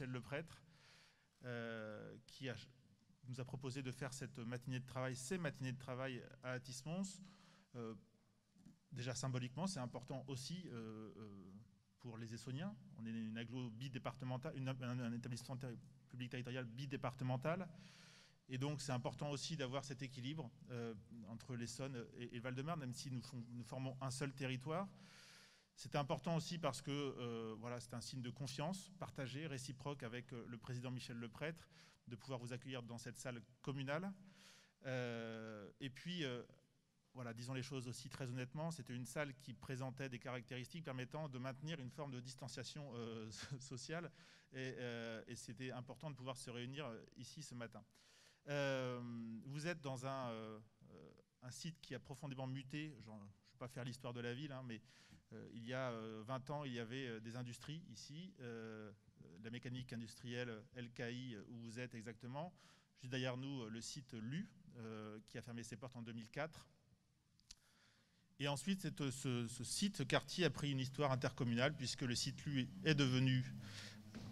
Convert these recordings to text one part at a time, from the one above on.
Michel Leprêtre, qui nous a proposé de faire cette matinée de travail, ces matinées de travail à Athis-Mons. Déjà symboliquement, c'est important aussi pour les Essonniens. On est une agglo bidépartementale, un établissement public territorial bidépartemental. Et donc, c'est important aussi d'avoir cet équilibre entre l'Essonne et le Val-de-Marne, même si nous formons un seul territoire. C'était important aussi parce que voilà, c'est un signe de confiance partagée, réciproque avec le président Michel Leprêtre, de pouvoir vous accueillir dans cette salle communale. Et puis, voilà, disons les choses aussi très honnêtement, c'était une salle qui présentait des caractéristiques permettant de maintenir une forme de distanciation sociale. Et c'était important de pouvoir se réunir ici ce matin. Vous êtes dans un site qui a profondément muté. Je ne vais pas faire l'histoire de la ville, hein, mais il y a 20 ans, il y avait des industries ici, la mécanique industrielle LKI, où vous êtes exactement. Juste derrière nous, le site LU, qui a fermé ses portes en 2004. Et ensuite, ce site, ce quartier a pris une histoire intercommunale, puisque le site LU est devenu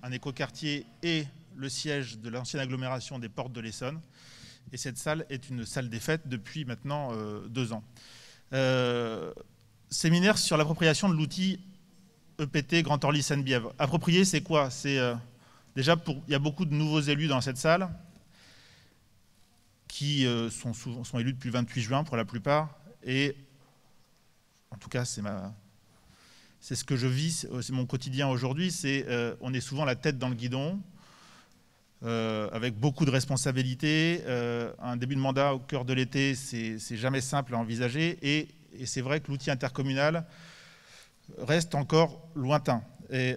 un écoquartier et le siège de l'ancienne agglomération des Portes de l'Essonne. Et cette salle est une salle des fêtes depuis maintenant 2 ans. Séminaire sur l'appropriation de l'outil EPT Grand Orly Seine-Bièvre. Approprier, c'est quoi? C'est déjà, il y a beaucoup de nouveaux élus dans cette salle qui sont élus depuis le 28 juin pour la plupart. Et en tout cas, c'est ce que je vis, c'est mon quotidien aujourd'hui. On est souvent la tête dans le guidon, avec beaucoup de responsabilités. Un début de mandat au cœur de l'été, c'est jamais simple à envisager. Et c'est vrai que l'outil intercommunal reste encore lointain. Et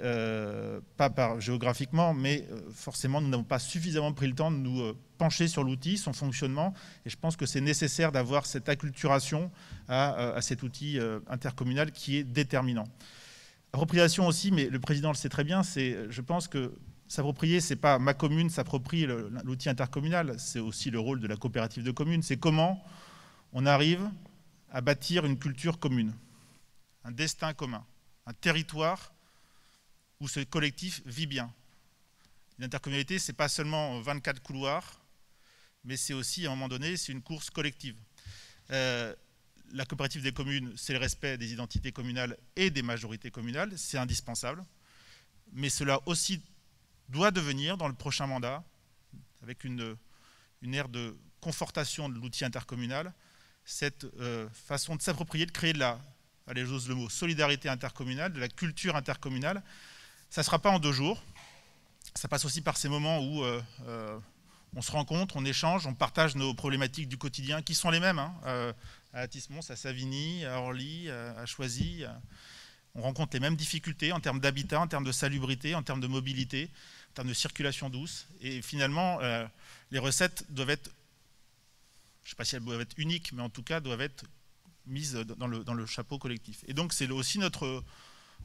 pas géographiquement, mais forcément, nous n'avons pas suffisamment pris le temps de nous pencher sur l'outil, son fonctionnement. Et je pense que c'est nécessaire d'avoir cette acculturation à cet outil intercommunal qui est déterminant. Appropriation aussi, mais le président le sait très bien, je pense que s'approprier, ce n'est pas ma commune s'approprie l'outil intercommunal, c'est aussi le rôle de la coopérative de communes. C'est comment on arrive à bâtir une culture commune, un destin commun, un territoire où ce collectif vit bien. L'intercommunalité, ce n'est pas seulement 24 couloirs, mais c'est aussi, à un moment donné, c'est une course collective. La coopérative des communes, c'est le respect des identités communales et des majorités communales, c'est indispensable. Mais cela aussi doit devenir, dans le prochain mandat, avec une ère de confortation de l'outil intercommunal, cette façon de s'approprier, de créer de la, allez, j'ose le mot, solidarité intercommunale, de la culture intercommunale. Ça ne sera pas en 2 jours. Ça passe aussi par ces moments où on se rencontre, on échange, on partage nos problématiques du quotidien, qui sont les mêmes, hein, à Athis-Mons, à Savigny, à Orly, à Choisy. On rencontre les mêmes difficultés en termes d'habitat, en termes de salubrité, en termes de mobilité, en termes de circulation douce. Et finalement, les recettes doivent être, je ne sais pas si elles doivent être uniques, mais en tout cas doivent être mises dans le chapeau collectif. Et donc c'est aussi notre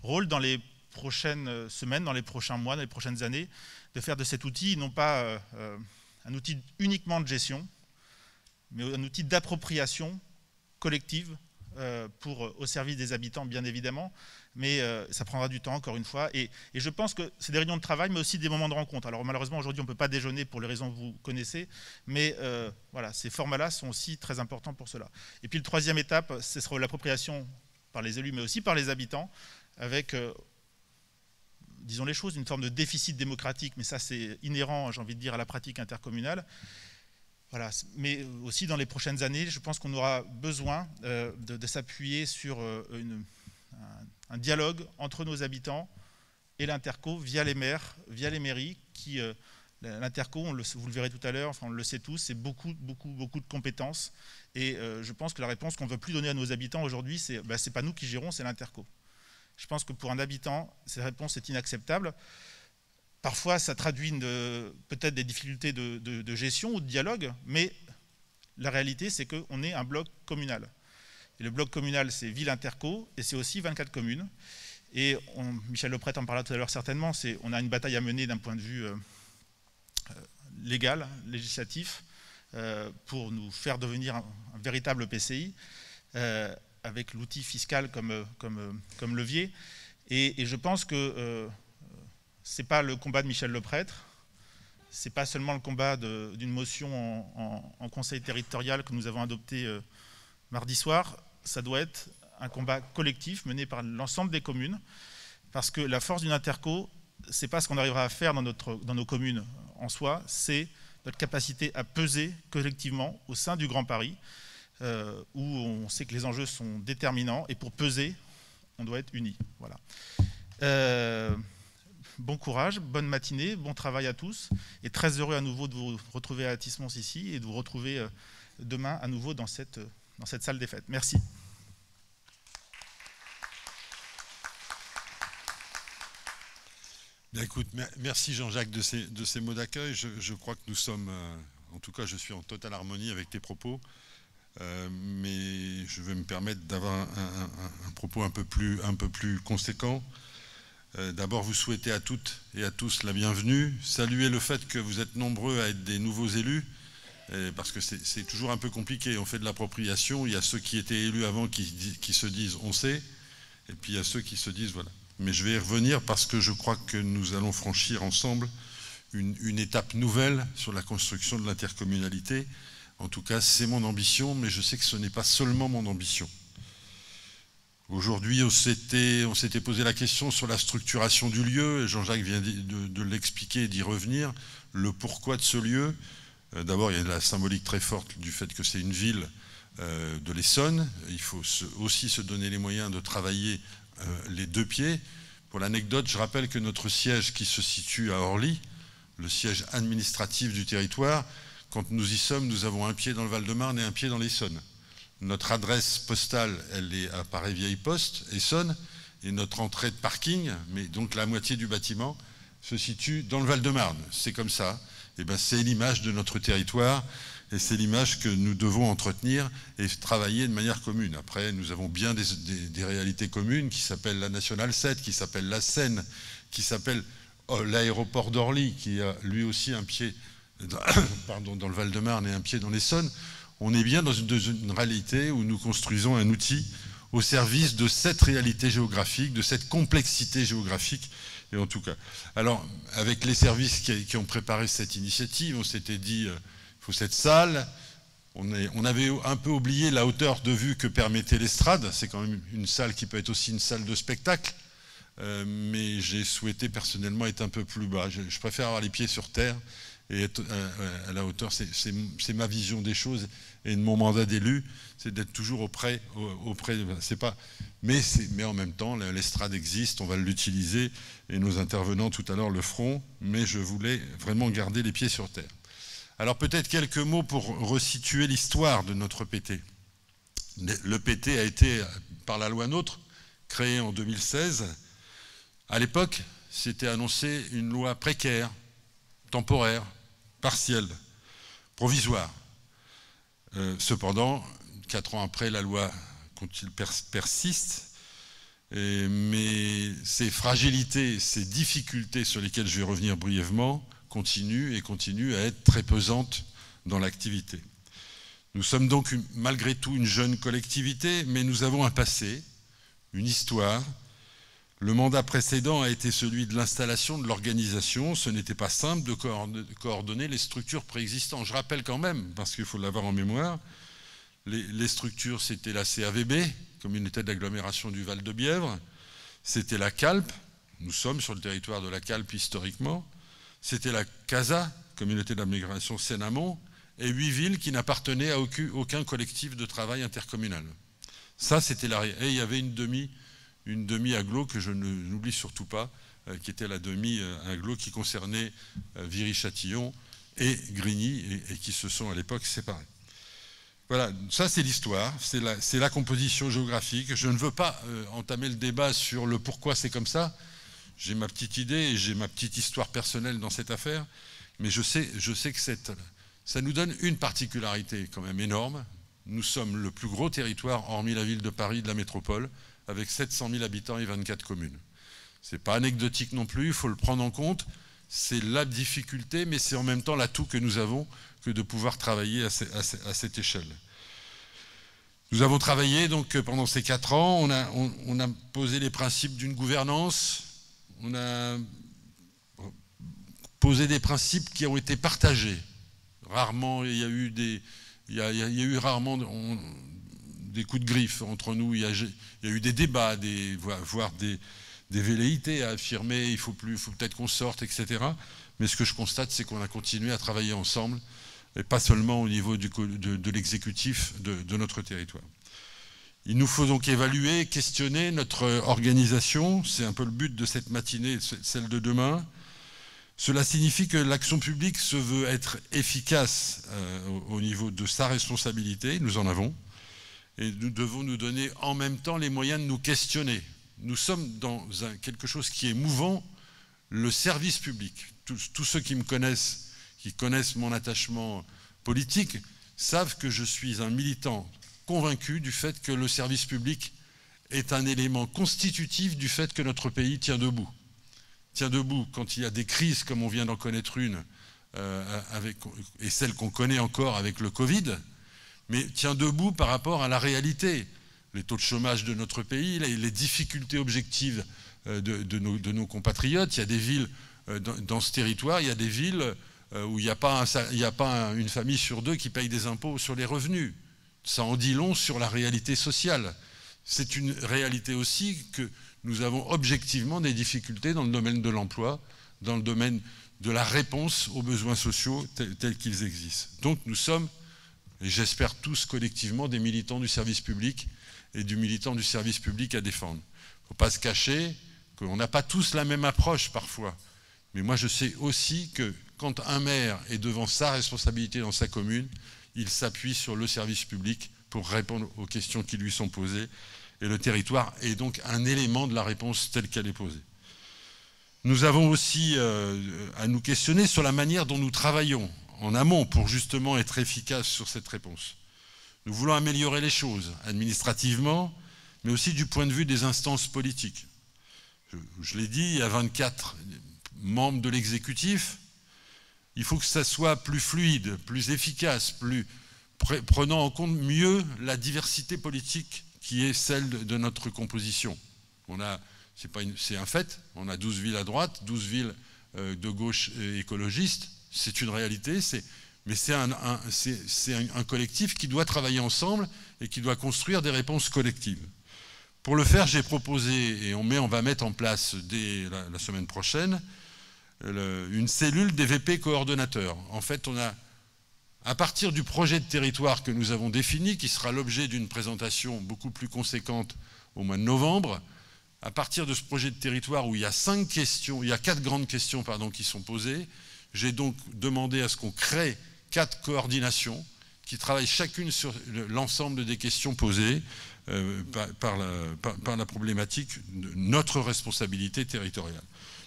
rôle dans les prochaines semaines, dans les prochains mois, dans les prochaines années, de faire de cet outil non pas un outil uniquement de gestion, mais un outil d'appropriation collective au service des habitants, bien évidemment, mais ça prendra du temps, encore une fois. Et je pense que c'est des réunions de travail, mais aussi des moments de rencontre. Alors malheureusement, aujourd'hui, on ne peut pas déjeuner pour les raisons que vous connaissez, mais voilà, ces formats-là sont aussi très importants pour cela. Et puis, la troisième étape, ce sera l'appropriation par les élus, mais aussi par les habitants, avec, disons les choses, une forme de déficit démocratique, mais ça, c'est inhérent, j'ai envie de dire, à la pratique intercommunale. Voilà. Mais aussi dans les prochaines années, je pense qu'on aura besoin de s'appuyer sur un dialogue entre nos habitants et l'interco via les maires, via les mairies. L'interco, vous le verrez tout à l'heure, enfin on le sait tous, c'est beaucoup de compétences. Et je pense que la réponse qu'on ne veut plus donner à nos habitants aujourd'hui, c'est pas nous qui gérons, c'est l'interco. Je pense que pour un habitant, cette réponse est inacceptable. Parfois, ça traduit peut-être des difficultés de gestion ou de dialogue, mais la réalité, c'est qu'on est un bloc communal. Et le bloc communal, c'est ville interco, et c'est aussi 24 communes. Et Michel Leprêtre en parla tout à l'heure certainement, on a une bataille à mener d'un point de vue légal, législatif, pour nous faire devenir un véritable PCI, avec l'outil fiscal comme levier. Et je pense que Ce n'est pas le combat de Michel Leprêtre, ce n'est pas seulement le combat d'une motion en conseil territorial que nous avons adopté mardi soir, ça doit être un combat collectif mené par l'ensemble des communes, parce que la force d'une interco, ce n'est pas ce qu'on arrivera à faire dans nos communes en soi, c'est notre capacité à peser collectivement au sein du Grand Paris, où on sait que les enjeux sont déterminants, et pour peser, on doit être unis. Voilà. Bon courage, bonne matinée, bon travail à tous, et très heureux à nouveau de vous retrouver à Tismons ici, et de vous retrouver demain à nouveau dans cette salle des fêtes. Merci. Bien, écoute, merci Jean-Jacques de ces mots d'accueil. Je crois que nous sommes, en tout cas je suis en totale harmonie avec tes propos, mais je vais me permettre d'avoir un propos un peu plus conséquent. D'abord vous souhaiter à toutes et à tous la bienvenue, saluer le fait que vous êtes nombreux à être des nouveaux élus, parce que c'est toujours un peu compliqué, on fait de l'appropriation, il y a ceux qui étaient élus avant qui se disent on sait, et puis il y a ceux qui se disent voilà. Mais je vais y revenir parce que je crois que nous allons franchir ensemble une étape nouvelle sur la construction de l'intercommunalité. En tout cas, c'est mon ambition, mais je sais que ce n'est pas seulement mon ambition. Aujourd'hui, on s'était posé la question sur la structuration du lieu, et Jean-Jacques vient de l'expliquer et d'y revenir, le pourquoi de ce lieu. D'abord, il y a la symbolique très forte du fait que c'est une ville de l'Essonne. Il faut aussi se donner les moyens de travailler les deux pieds. Pour l'anecdote, je rappelle que notre siège qui se situe à Orly, le siège administratif du territoire, quand nous y sommes, nous avons un pied dans le Val-de-Marne et un pied dans l'Essonne. Notre adresse postale, elle est à Paris-Vieille-Poste, Essonne, et notre entrée de parking, mais donc la moitié du bâtiment, se situe dans le Val-de-Marne. C'est comme ça. Et ben, c'est l'image de notre territoire, et c'est l'image que nous devons entretenir et travailler de manière commune. Après, nous avons bien des réalités communes qui s'appellent la Nationale 7, qui s'appelle la Seine, qui s'appelle l'aéroport d'Orly, qui a lui aussi un pied dans le Val-de-Marne et un pied dans l'Essonne. On est bien dans une réalité où nous construisons un outil au service de cette réalité géographique, de cette complexité géographique. Et en tout cas, alors avec les services qui ont préparé cette initiative, on s'était dit, il faut cette salle. On avait un peu oublié la hauteur de vue que permettait l'estrade. C'est quand même une salle qui peut être aussi une salle de spectacle. Mais j'ai souhaité personnellement être un peu plus bas. Je préfère avoir les pieds sur terre et être à la hauteur. C'est ma vision des choses et de mon mandat d'élu, c'est d'être toujours auprès c'est pas, mais en même temps, l'estrade existe, on va l'utiliser et nos intervenants tout à l'heure le feront, mais je voulais vraiment garder les pieds sur terre. Alors peut-être quelques mots pour resituer l'histoire de notre PT. Le PT a été, par la loi NOTRe, créé en 2016. À l'époque, c'était annoncé une loi précaire, temporaire, partielle, provisoire. Cependant, 4 ans après, la loi persiste, mais ces fragilités, ces difficultés sur lesquelles je vais revenir brièvement continuent à être très pesantes dans l'activité. Nous sommes donc malgré tout une jeune collectivité, mais nous avons un passé, une histoire. Le mandat précédent a été celui de l'installation de l'organisation. Ce n'était pas simple de coordonner les structures préexistantes. Je rappelle quand même, parce qu'il faut l'avoir en mémoire, les structures, c'était la CAVB, Communauté d'agglomération du Val-de-Bièvre, c'était la CALP, nous sommes sur le territoire de la CALP historiquement, c'était la CASA, Communauté d'agglomération Seine-Amont, et 8 villes qui n'appartenaient à aucun collectif de travail intercommunal. Ça, c'était la... Et il y avait une demi-agglo que je n'oublie surtout pas, qui était la demi-agglo qui concernait Viry-Châtillon et Grigny, et qui se sont à l'époque séparés. Voilà, ça c'est l'histoire, c'est la composition géographique. Je ne veux pas entamer le débat sur le pourquoi c'est comme ça. J'ai ma petite idée et j'ai ma petite histoire personnelle dans cette affaire, mais je sais que ça nous donne une particularité quand même énorme. Nous sommes le plus gros territoire, hormis la ville de Paris, de la métropole, avec 700 000 habitants et 24 communes. Ce n'est pas anecdotique non plus, il faut le prendre en compte. C'est la difficulté, mais c'est en même temps l'atout que nous avons que de pouvoir travailler à cette échelle. Nous avons travaillé donc pendant ces 4 ans, on a posé les principes d'une gouvernance, on a poser des principes qui ont été partagés. Rarement, il y a eu rarement des coups de griffe entre nous, il y a eu des débats, voire des velléités à affirmer il faut peut-être qu'on sorte, etc. Mais ce que je constate, c'est qu'on a continué à travailler ensemble, et pas seulement au niveau de l'exécutif de notre territoire. Il nous faut donc évaluer, questionner notre organisation, c'est un peu le but de cette matinée, celle de demain. Cela signifie que l'action publique se veut être efficace au niveau de sa responsabilité, nous en avons, et nous devons nous donner en même temps les moyens de nous questionner. Nous sommes dans quelque chose qui est mouvant, le service public. Tous ceux qui me connaissent, qui connaissent mon attachement politique, savent que je suis un militant convaincu du fait que le service public est un élément constitutif du fait que notre pays tient debout. Tient debout quand il y a des crises comme on vient d'en connaître une, et celle qu'on connaît encore avec le Covid, mais tient debout par rapport à la réalité. Les taux de chômage de notre pays, les difficultés objectives de nos compatriotes. Il y a des villes, dans ce territoire, il y a des villes où il n'y a pas une famille sur deux qui paye des impôts sur les revenus. Ça en dit long sur la réalité sociale. C'est une réalité aussi que nous avons objectivement des difficultés dans le domaine de l'emploi, dans le domaine de la réponse aux besoins sociaux tels qu'ils existent. Donc nous sommes, et j'espère tous collectivement, des militants du service public et du militant du service public à défendre. Il ne faut pas se cacher qu'on n'a pas tous la même approche parfois. Mais moi je sais aussi que quand un maire est devant sa responsabilité dans sa commune, il s'appuie sur le service public pour répondre aux questions qui lui sont posées. Et le territoire est donc un élément de la réponse telle qu'elle est posée. Nous avons aussi à nous questionner sur la manière dont nous travaillons en amont pour justement être efficaces sur cette réponse. Nous voulons améliorer les choses administrativement, mais aussi du point de vue des instances politiques. Je l'ai dit, il y a 24 membres de l'exécutif. Il faut que ça soit plus fluide, plus efficace, prenant en compte mieux la diversité politique qui est celle de notre composition. C'est un fait, on a 12 villes à droite, 12 villes de gauche écologistes, c'est une réalité, mais c'est un collectif qui doit travailler ensemble et qui doit construire des réponses collectives. Pour le faire, j'ai proposé, et on va mettre en place dès la semaine prochaine, une cellule des VP coordonnateurs. En fait, à partir du projet de territoire que nous avons défini, qui sera l'objet d'une présentation beaucoup plus conséquente au mois de novembre, à partir de ce projet de territoire où il y a 4 grandes questions qui sont posées, j'ai donc demandé à ce qu'on crée 4 coordinations qui travaillent chacune sur l'ensemble des questions posées par la problématique de notre responsabilité territoriale.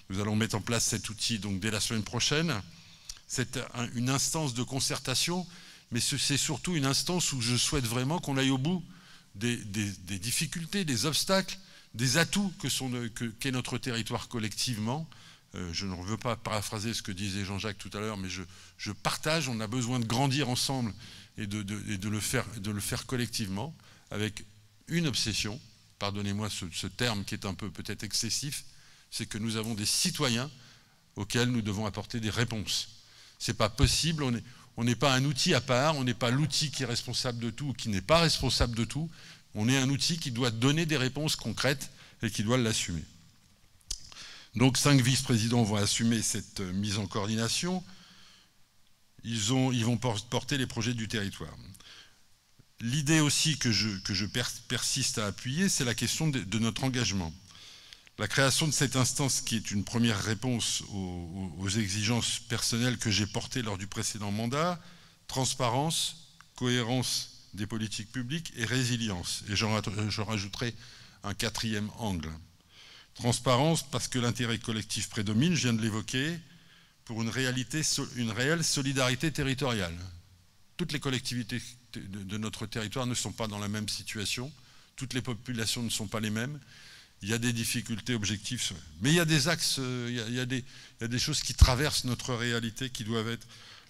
Nous allons mettre en place cet outil donc dès la semaine prochaine. C'est une instance de concertation, mais c'est surtout une instance où je souhaite vraiment qu'on aille au bout des difficultés, des obstacles, des atouts qu'est notre territoire collectivement. Je ne veux pas paraphraser ce que disait Jean-Jacques tout à l'heure, mais je partage, on a besoin de grandir ensemble et de le faire collectivement, avec une obsession, pardonnez-moi ce terme qui est un peu peut-être excessif, c'est que nous avons des citoyens auxquels nous devons apporter des réponses. Ce n'est pas possible, on n'est pas un outil à part, on n'est pas l'outil qui est responsable de tout ou qui n'est pas responsable de tout, on est un outil qui doit donner des réponses concrètes et qui doit l'assumer. Donc 5 vice-présidents vont assumer cette mise en coordination, ils vont porter les projets du territoire. L'idée aussi que je persiste à appuyer, c'est la question de notre engagement. La création de cette instance, qui est une première réponse aux exigences personnelles que j'ai portées lors du précédent mandat, transparence, cohérence des politiques publiques et résilience. Et j'en rajouterai un 4e angle. Transparence, parce que l'intérêt collectif prédomine, je viens de l'évoquer, pour une réelle solidarité territoriale. Toutes les collectivités de notre territoire ne sont pas dans la même situation, toutes les populations ne sont pas les mêmes. Il y a des difficultés objectives, mais il y a des axes, il y a des choses qui traversent notre réalité qui doivent être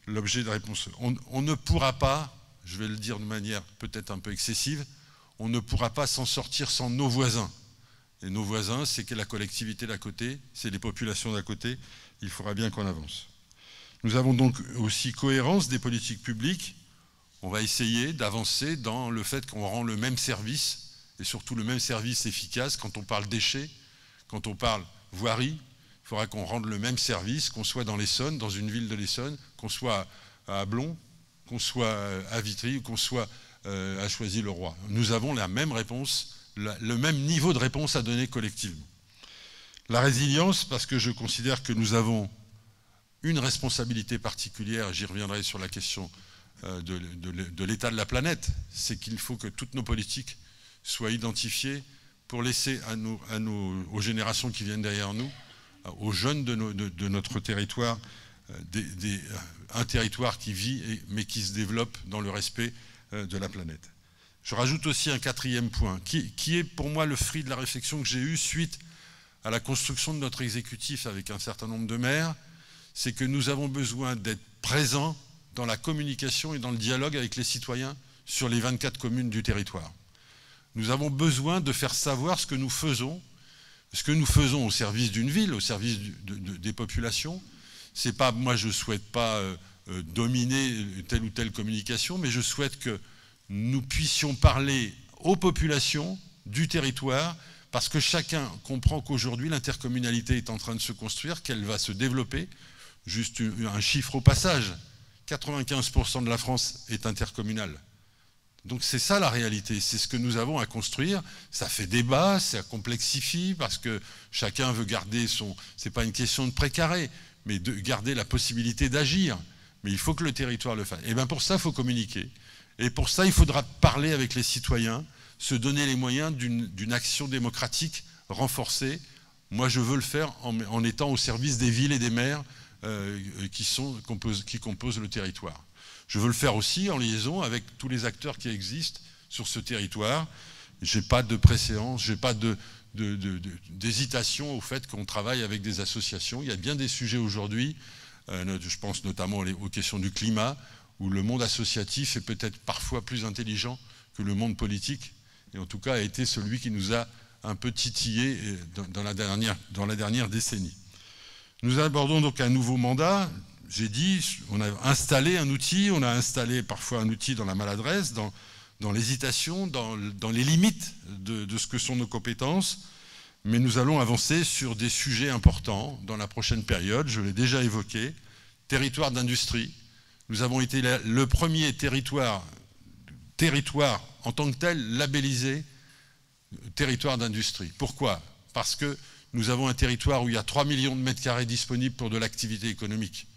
l'objet de réponses. On ne pourra pas, je vais le dire de manière peut-être un peu excessive, on ne pourra pas s'en sortir sans nos voisins. Et nos voisins, c'est que la collectivité d'à côté, c'est les populations d'à côté, il faudra bien qu'on avance. Nous avons donc aussi cohérence des politiques publiques. On va essayer d'avancer dans le fait qu'on rend le même service, et surtout le même service efficace quand on parle déchets, quand on parle voirie. Il faudra qu'on rende le même service, qu'on soit dans l'Essonne, dans une ville de l'Essonne, qu'on soit à Ablon, qu'on soit à Vitry ou qu'on soit à Choisy-le-Roi. Nous avons la même réponse, le même niveau de réponse à donner collectivement. La résilience, parce que je considère que nous avons une responsabilité particulière, j'y reviendrai sur la question de l'état de la planète, c'est qu'il faut que toutes nos politiques soient identifiées pour laisser aux générations qui viennent derrière nous, aux jeunes de notre territoire, un territoire qui vit mais qui se développe dans le respect de la planète. Je rajoute aussi un quatrième point, qui est pour moi le fruit de la réflexion que j'ai eue suite à la construction de notre exécutif avec un certain nombre de maires, c'est que nous avons besoin d'être présents dans la communication et dans le dialogue avec les citoyens sur les 24 communes du territoire. Nous avons besoin de faire savoir ce que nous faisons au service d'une ville, au service des populations. C'est pas, moi je ne souhaite pas dominer telle ou telle communication, mais je souhaite que nous puissions parler aux populations du territoire, parce que chacun comprend qu'aujourd'hui l'intercommunalité est en train de se construire, qu'elle va se développer. Juste un chiffre au passage, 95% de la France est intercommunale. Donc c'est ça la réalité, c'est ce que nous avons à construire. Ça fait débat, ça complexifie, parce que chacun veut garder son... C'est pas une question de précaré, mais de garder la possibilité d'agir. Mais il faut que le territoire le fasse. Et bien pour ça, il faut communiquer. Et pour ça, il faudra parler avec les citoyens, se donner les moyens d'une action démocratique renforcée. Moi, je veux le faire en étant au service des villes et des maires qui composent le territoire. Je veux le faire aussi en liaison avec tous les acteurs qui existent sur ce territoire. Je n'ai pas de préséance, je n'ai pas d'hésitation au fait qu'on travaille avec des associations. Il y a bien des sujets aujourd'hui, je pense notamment aux questions du climat, où le monde associatif est peut-être parfois plus intelligent que le monde politique, et en tout cas a été celui qui nous a un peu titillé dans la dernière décennie. Nous abordons donc un nouveau mandat. J'ai dit, on a installé un outil, on a installé parfois un outil dans la maladresse, dans l'hésitation, dans les limites de ce que sont nos compétences, mais nous allons avancer sur des sujets importants dans la prochaine période. Je l'ai déjà évoqué, territoire d'industrie. Nous avons été le premier territoire en tant que tel labellisé territoire d'industrie. Pourquoi? Parce que nous avons un territoire où il y a 3 millions de mètres carrés disponibles pour de l'activité économique.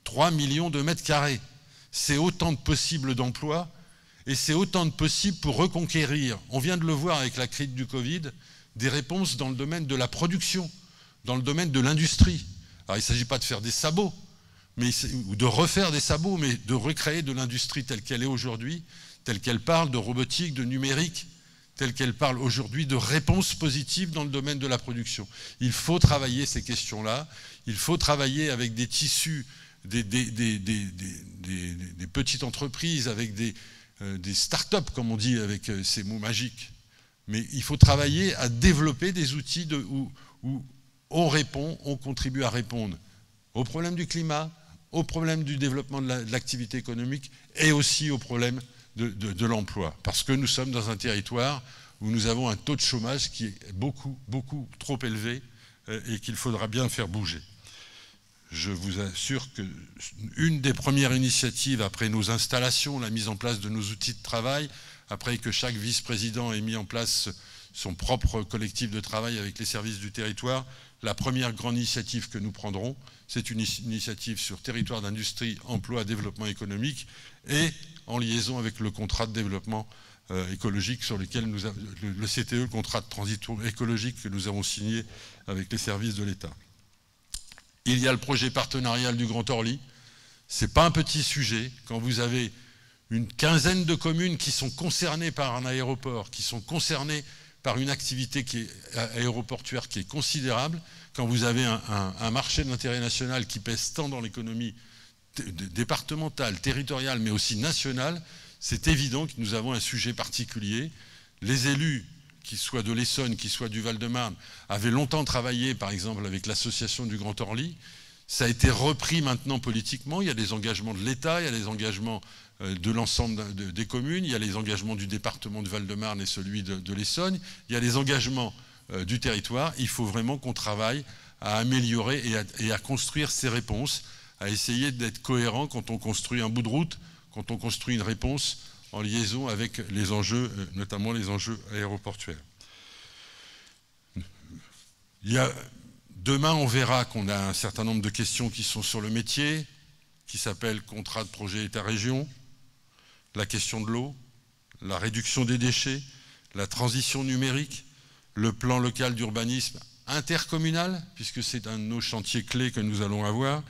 3 millions de mètres carrés. C'est autant de possibles d'emplois et c'est autant de possibles pour reconquérir, on vient de le voir avec la crise du Covid, des réponses dans le domaine de la production, dans le domaine de l'industrie. Alors il ne s'agit pas de faire des sabots, ou de refaire des sabots, mais de recréer de l'industrie telle qu'elle est aujourd'hui, telle qu'elle parle de robotique, de numérique, telle qu'elle parle aujourd'hui de réponses positives dans le domaine de la production. Il faut travailler ces questions-là, il faut travailler avec des tissus, des petites entreprises, avec des start-up, comme on dit avec ces mots magiques. Mais il faut travailler à développer des outils où on contribue à répondre aux problèmes du climat, aux problèmes du développement de l'activité économique et aussi aux problèmes de l'emploi. Parce que nous sommes dans un territoire où nous avons un taux de chômage qui est beaucoup, beaucoup trop élevé et qu'il faudra bien faire bouger. Je vous assure qu'une des premières initiatives après nos installations, la mise en place de nos outils de travail, après que chaque vice-président ait mis en place son propre collectif de travail avec les services du territoire, la première grande initiative que nous prendrons, c'est une initiative sur territoire d'industrie, emploi, développement économique et en liaison avec le contrat de développement écologique sur lequel le CTE, le contrat de transition écologique que nous avons signé avec les services de l'État. Il y a le projet partenarial du Grand Orly. Ce n'est pas un petit sujet. Quand vous avez une quinzaine de communes qui sont concernées par un aéroport, qui sont concernées par une activité qui est aéroportuaire qui est considérable, quand vous avez un marché d'intérêt national qui pèse tant dans l'économie départementale, territoriale, mais aussi nationale, c'est évident que nous avons un sujet particulier. Les élus, qu'ils soient de l'Essonne, qu'ils soient du Val-de-Marne, avaient longtemps travaillé, par exemple, avec l'association du Grand Orly. Ça a été repris maintenant politiquement, il y a des engagements de l'État, il y a des engagements de l'ensemble des communes, il y a les engagements du département de Val-de-Marne et celui de l'Essonne, il y a les engagements du territoire. Il faut vraiment qu'on travaille à améliorer et à construire ces réponses, à essayer d'être cohérent quand on construit un bout de route, quand on construit une réponse en liaison avec les enjeux, notamment les enjeux aéroportuaires. Demain, on verra qu'on a un certain nombre de questions qui sont sur le métier, qui s'appellent contrat de projet État-région, la question de l'eau, la réduction des déchets, la transition numérique, le plan local d'urbanisme intercommunal, puisque c'est un de nos chantiers clés que nous allons avoir,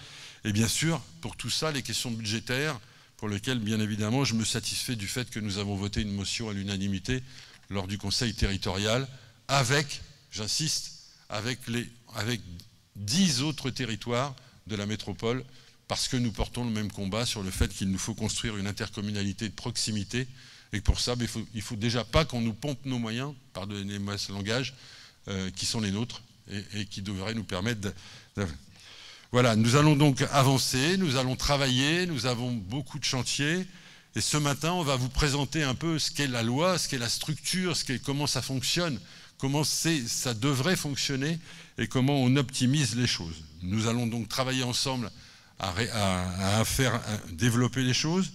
et bien sûr, pour tout ça, les questions budgétaires, pour lesquelles, bien évidemment, je me satisfais du fait que nous avons voté une motion à l'unanimité lors du Conseil territorial, avec, j'insiste, avec 10 autres territoires de la métropole, parce que nous portons le même combat sur le fait qu'il nous faut construire une intercommunalité de proximité, et pour ça, il ne faut déjà pas qu'on nous pompe nos moyens, pardonnez-moi ce langage, qui sont les nôtres, et qui devraient nous permettre de... Voilà, nous allons donc avancer, nous allons travailler, nous avons beaucoup de chantiers, et ce matin, on va vous présenter un peu ce qu'est la loi, ce qu'est la structure, comment ça fonctionne, comment ça devrait fonctionner, et comment on optimise les choses. Nous allons donc travailler ensemble à développer les choses.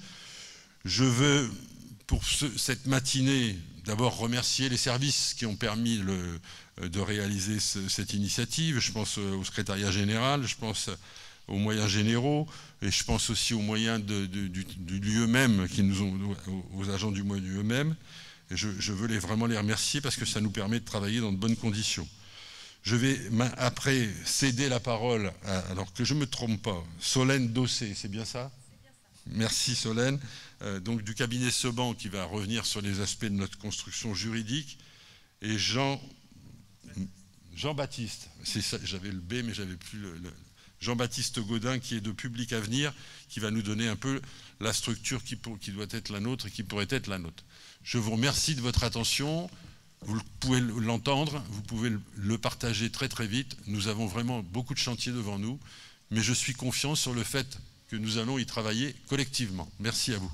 Je veux, pour cette matinée, d'abord remercier les services qui ont permis de réaliser cette initiative. Je pense au secrétariat général, je pense aux moyens généraux, et je pense aussi aux moyens du lieu même, aux agents du lieu même. Et je veux vraiment les remercier parce que ça nous permet de travailler dans de bonnes conditions. Je vais après céder la parole, alors que je ne me trompe pas, Solène Dossé, c'est bien ça ? C'est bien ça. Merci Solène. Donc du cabinet Seban qui va revenir sur les aspects de notre construction juridique. Et Jean-Baptiste, c'est ça, j'avais le B mais j'avais plus Jean-Baptiste Gaudin qui est de Public Avenir, qui va nous donner un peu la structure qui doit être la nôtre et qui pourrait être la nôtre. Je vous remercie de votre attention. Vous pouvez l'entendre, vous pouvez le partager très très vite. Nous avons vraiment beaucoup de chantiers devant nous, mais je suis confiant sur le fait que nous allons y travailler collectivement. Merci à vous.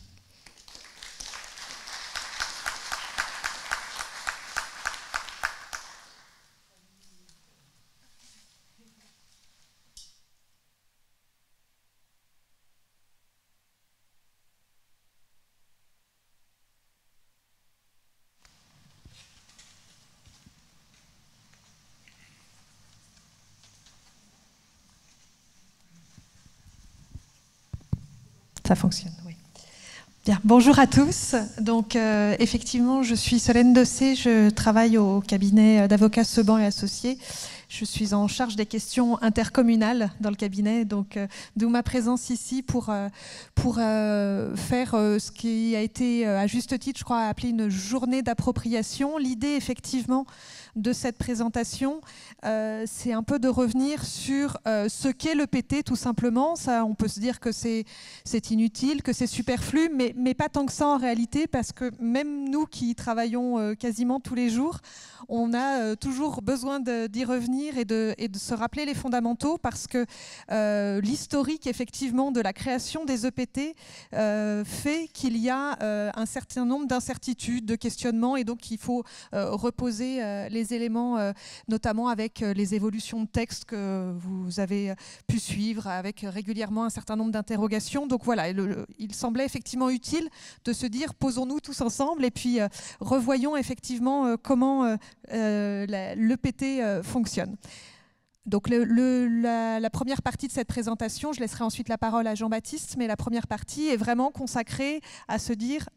Ça fonctionne, oui. Bien, bonjour à tous. Donc, effectivement, je suis Solène Dossé, je travaille au cabinet d'avocats Seban et Associés. Je suis en charge des questions intercommunales dans le cabinet, donc d'où ma présence ici pour faire ce qui a été, à juste titre, je crois, appelé une journée d'appropriation. L'idée, effectivement, de cette présentation, c'est un peu de revenir sur ce qu'est l'EPT, tout simplement. Ça, on peut se dire que c'est inutile, que c'est superflu, mais pas tant que ça en réalité, parce que même nous qui travaillons quasiment tous les jours, on a toujours besoin d'y revenir et de se rappeler les fondamentaux, parce que l'historique, effectivement, de la création des EPT fait qu'il y a un certain nombre d'incertitudes, de questionnements, et donc il faut reposer les éléments, notamment avec les évolutions de texte que vous avez pu suivre, avec régulièrement un certain nombre d'interrogations. Donc voilà, il semblait effectivement utile de se dire, posons-nous tous ensemble et puis revoyons effectivement comment l'EPT fonctionne. Donc la première partie de cette présentation, je laisserai ensuite la parole à Jean-Baptiste, mais la première partie est vraiment consacrée à se dire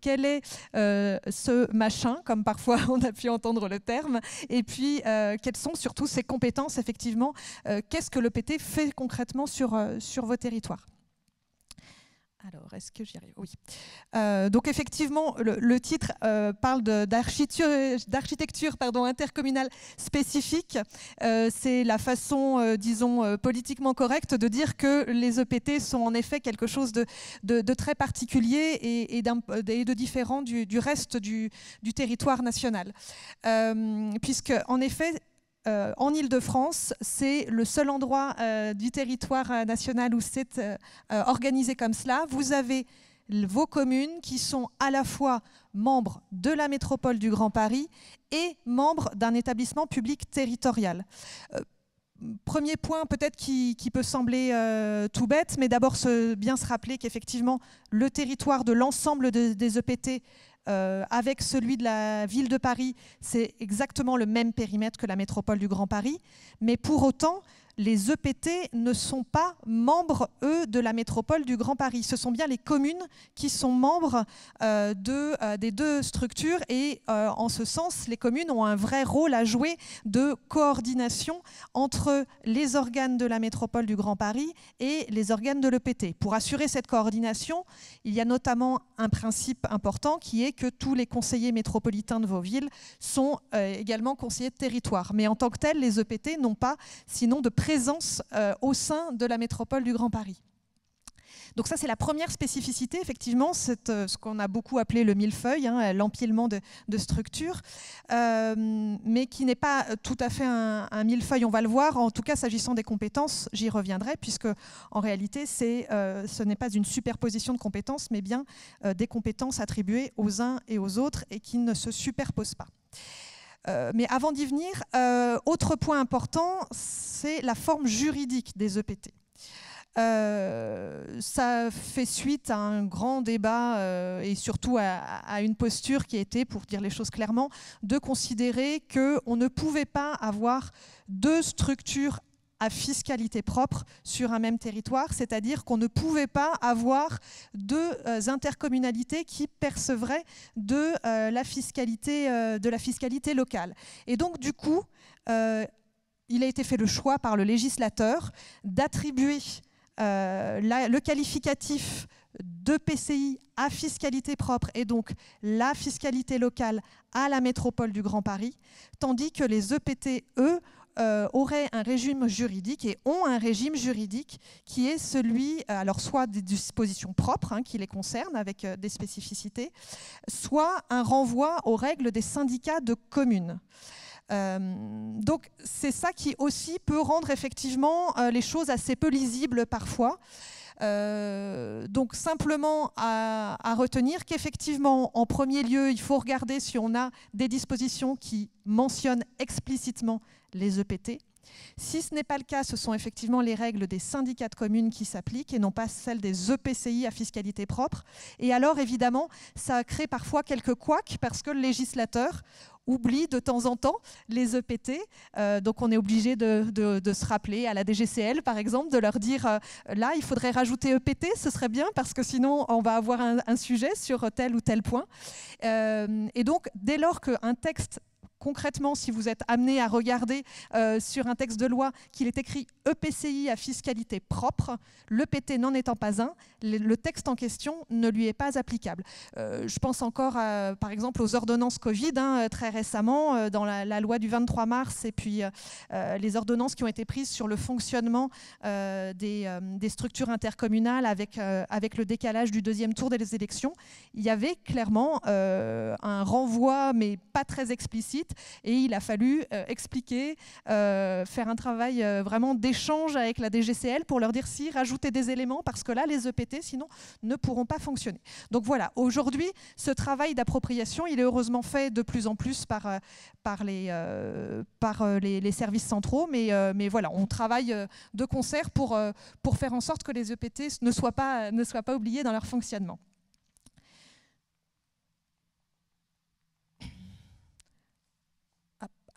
quel est ce machin, comme parfois on a pu entendre le terme, et puis quelles sont surtout ses compétences, effectivement, qu'est-ce que l'EPT fait concrètement sur vos territoires. Alors, est-ce que j'y arrive? Oui. Donc, effectivement, le titre parle d'architecture intercommunale spécifique. C'est la façon, disons, politiquement correcte de dire que les EPT sont en effet quelque chose de très particulier et de différent du reste du territoire national. Puisque, en effet, en Île-de-France, c'est le seul endroit du territoire national où c'est organisé comme cela. Vous avez vos communes qui sont à la fois membres de la métropole du Grand Paris et membres d'un établissement public territorial. Premier point peut-être qui peut sembler tout bête, mais d'abord bien se rappeler qu'effectivement le territoire de l'ensemble des EPT avec celui de la ville de Paris, c'est exactement le même périmètre que la métropole du Grand Paris, mais pour autant, les EPT ne sont pas membres, eux, de la métropole du Grand Paris. Ce sont bien les communes qui sont membres des deux structures et en ce sens, les communes ont un vrai rôle à jouer de coordination entre les organes de la métropole du Grand Paris et les organes de l'EPT. Pour assurer cette coordination, il y a notamment un principe important qui est que tous les conseillers métropolitains de vos villes sont également conseillers de territoire. Mais en tant que tels, les EPT n'ont pas sinon de présence au sein de la métropole du Grand Paris. Donc ça, c'est la première spécificité, effectivement, ce qu'on a beaucoup appelé le millefeuille, hein, l'empilement de structures, mais qui n'est pas tout à fait un millefeuille, on va le voir. En tout cas, s'agissant des compétences, j'y reviendrai, puisque en réalité, ce n'est pas une superposition de compétences, mais bien des compétences attribuées aux uns et aux autres et qui ne se superposent pas. Mais avant d'y venir, autre point important, c'est la forme juridique des EPT. Ça fait suite à un grand débat et surtout à une posture qui a été, pour dire les choses clairement, de considérer qu'on ne pouvait pas avoir deux structures à fiscalité propre sur un même territoire, c'est-à-dire qu'on ne pouvait pas avoir deux intercommunalités qui percevraient de la fiscalité locale. Et donc, du coup, il a été fait le choix par le législateur d'attribuer le qualificatif de PCI à fiscalité propre et donc la fiscalité locale à la métropole du Grand Paris, tandis que les EPT, eux, auraient un régime juridique et ont un régime juridique qui est celui, alors soit des dispositions propres qui les concernent avec des spécificités, soit un renvoi aux règles des syndicats de communes. Donc c'est ça qui aussi peut rendre effectivement les choses assez peu lisibles parfois. Donc simplement à retenir qu'effectivement, en premier lieu, il faut regarder si on a des dispositions qui mentionnent explicitement les EPT. Si ce n'est pas le cas, ce sont effectivement les règles des syndicats de communes qui s'appliquent et non pas celles des EPCI à fiscalité propre. Et alors, évidemment, ça crée parfois quelques couacs parce que le législateur oublie de temps en temps les EPT. Donc, on est obligé de se rappeler à la DGCL, par exemple, de leur dire là, il faudrait rajouter EPT, ce serait bien parce que sinon, on va avoir un sujet sur tel ou tel point. Et donc, dès lors qu'un texte concrètement, si vous êtes amené à regarder sur un texte de loi qu'il est écrit EPCI à fiscalité propre, l'EPT n'en étant pas un, le texte en question ne lui est pas applicable. Je pense encore, par exemple, aux ordonnances Covid, très récemment, dans la loi du 23 mars, et puis les ordonnances qui ont été prises sur le fonctionnement des structures intercommunales avec le décalage du deuxième tour des élections. Il y avait clairement un renvoi, mais pas très explicite, et il a fallu expliquer, faire un travail vraiment d'échange avec la DGCL pour leur dire si rajouter des éléments parce que là les EPT sinon ne pourront pas fonctionner. Donc voilà, aujourd'hui ce travail d'appropriation il est heureusement fait de plus en plus par les services centraux, mais voilà, on travaille de concert pour faire en sorte que les EPT ne soient pas oubliés dans leur fonctionnement.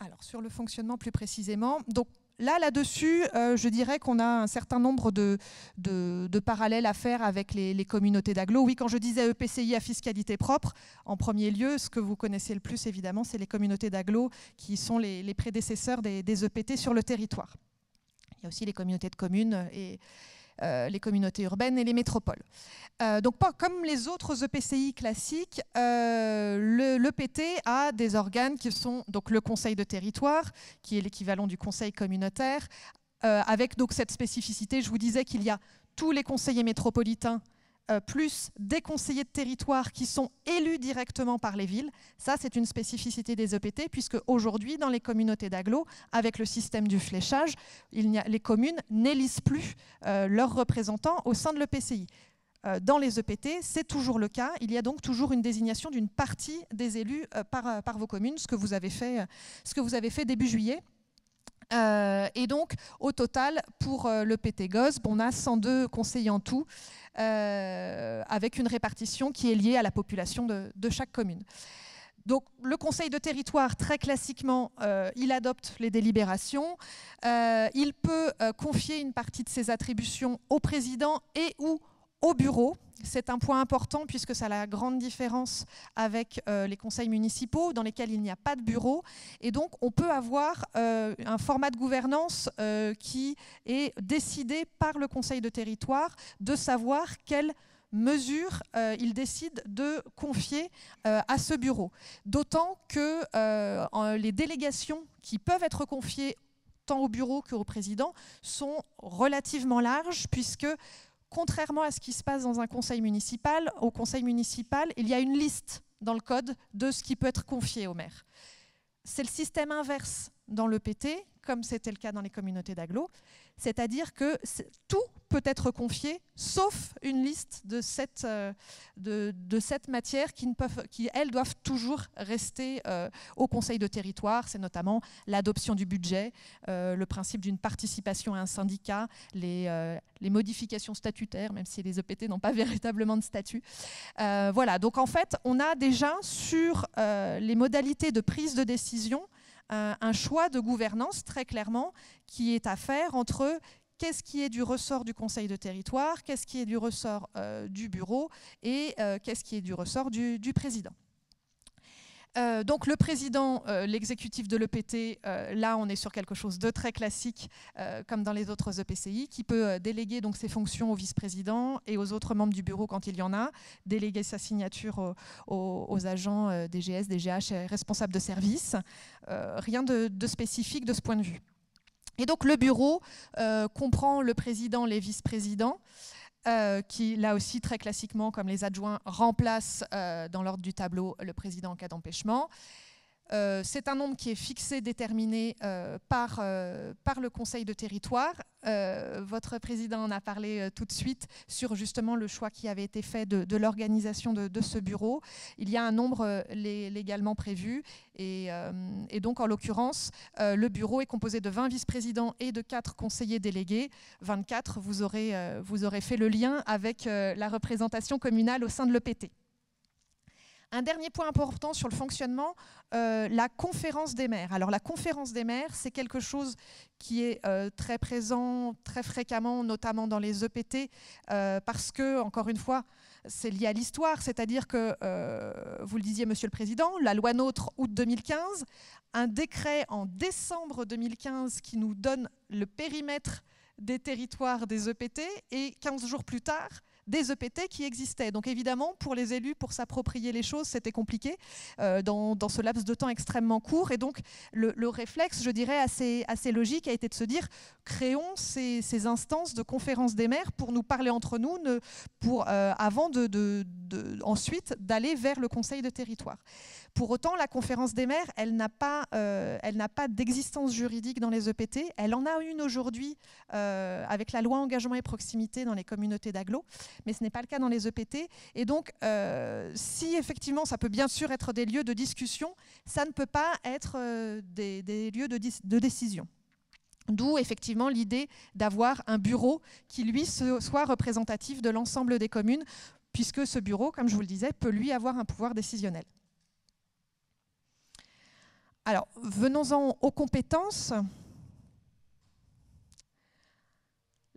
Alors, sur le fonctionnement plus précisément, donc là-dessus, je dirais qu'on a un certain nombre de parallèles à faire avec les communautés d'agglo. Oui, quand je disais EPCI à fiscalité propre, en premier lieu, ce que vous connaissez le plus, évidemment, c'est les communautés d'agglo qui sont les prédécesseurs des EPT sur le territoire. Il y a aussi les communautés de communes et les communautés urbaines et les métropoles. Donc, comme les autres EPCI classiques, l'EPT a des organes qui sont donc le conseil de territoire, qui est l'équivalent du conseil communautaire, avec donc cette spécificité. Je vous disais qu'il y a tous les conseillers métropolitains plus des conseillers de territoire qui sont élus directement par les villes. Ça, c'est une spécificité des EPT, puisque aujourd'hui, dans les communautés d'agglo, avec le système du fléchage, les communes n'élisent plus leurs représentants au sein de l'EPCI. Dans les EPT, c'est toujours le cas. Il y a donc toujours une désignation d'une partie des élus par vos communes, ce que vous avez fait début juillet. Et donc, au total, pour le PT GOSB, on a 102 conseillers en tout, avec une répartition qui est liée à la population de chaque commune. Donc, le conseil de territoire, très classiquement, il adopte les délibérations. Il peut confier une partie de ses attributions au président et ou au bureau. C'est un point important puisque ça a la grande différence avec les conseils municipaux dans lesquels il n'y a pas de bureau. Et donc, on peut avoir un format de gouvernance qui est décidé par le conseil de territoire de savoir quelles mesures il décide de confier à ce bureau. D'autant que les délégations qui peuvent être confiées tant au bureau qu'au président sont relativement larges puisque contrairement à ce qui se passe dans un conseil municipal, au conseil municipal, il y a une liste dans le code de ce qui peut être confié au maire. C'est le système inverse dans l'EPT, comme c'était le cas dans les communautés d'agglo, c'est-à-dire que tout peut être confié, sauf une liste de cette matière qui, elles, doivent toujours rester au conseil de territoire. C'est notamment l'adoption du budget, le principe d'une participation à un syndicat, les modifications statutaires, même si les EPT n'ont pas véritablement de statut. Voilà, donc en fait, on a déjà sur les modalités de prise de décision un choix de gouvernance très clairement qui est à faire entre qu'est-ce qui est du ressort du conseil de territoire, qu'est-ce qui est du ressort du bureau et qu'est-ce qui est du ressort du président. Donc le président, l'exécutif de l'EPT, là on est sur quelque chose de très classique comme dans les autres EPCI, qui peut déléguer donc ses fonctions au vice-président et aux autres membres du bureau quand il y en a, déléguer sa signature aux agents DGS, DGH et responsables de service. Rien de spécifique de ce point de vue. Et donc le bureau comprend le président, les vice-présidents, qui, là aussi, très classiquement, comme les adjoints, remplacent dans l'ordre du tableau le président en cas d'empêchement. C'est un nombre qui est fixé, déterminé par le conseil de territoire. Votre président en a parlé tout de suite sur justement le choix qui avait été fait de l'organisation de ce bureau. Il y a un nombre légalement prévu et donc en l'occurrence, le bureau est composé de 20 vice-présidents et de 4 conseillers délégués. 24, vous aurez fait le lien avec la représentation communale au sein de l'EPT. Un dernier point important sur le fonctionnement, la conférence des maires. Alors la conférence des maires, c'est quelque chose qui est très présent, très fréquemment, notamment dans les EPT, parce que, encore une fois, c'est lié à l'histoire, c'est-à-dire que, vous le disiez, Monsieur le Président, la loi NOTRe, août 2015, un décret en décembre 2015 qui nous donne le périmètre des territoires des EPT et 15 jours plus tard, des EPT qui existaient. Donc évidemment, pour les élus, pour s'approprier les choses, c'était compliqué dans ce laps de temps extrêmement court. Et donc le réflexe, je dirais, assez logique a été de se dire, créons ces instances de conférence des maires pour nous parler entre nous, avant ensuite d'aller vers le conseil de territoire. Pour autant, la conférence des maires, elle n'a pas d'existence juridique dans les EPT. Elle en a une aujourd'hui avec la loi engagement et proximité dans les communautés d'agglo, mais ce n'est pas le cas dans les EPT. Et donc, si effectivement, ça peut bien sûr être des lieux de discussion, ça ne peut pas être des lieux de décision. D'où effectivement l'idée d'avoir un bureau qui, lui, soit représentatif de l'ensemble des communes, puisque ce bureau, comme je vous le disais, peut lui avoir un pouvoir décisionnel. Alors, venons-en aux compétences.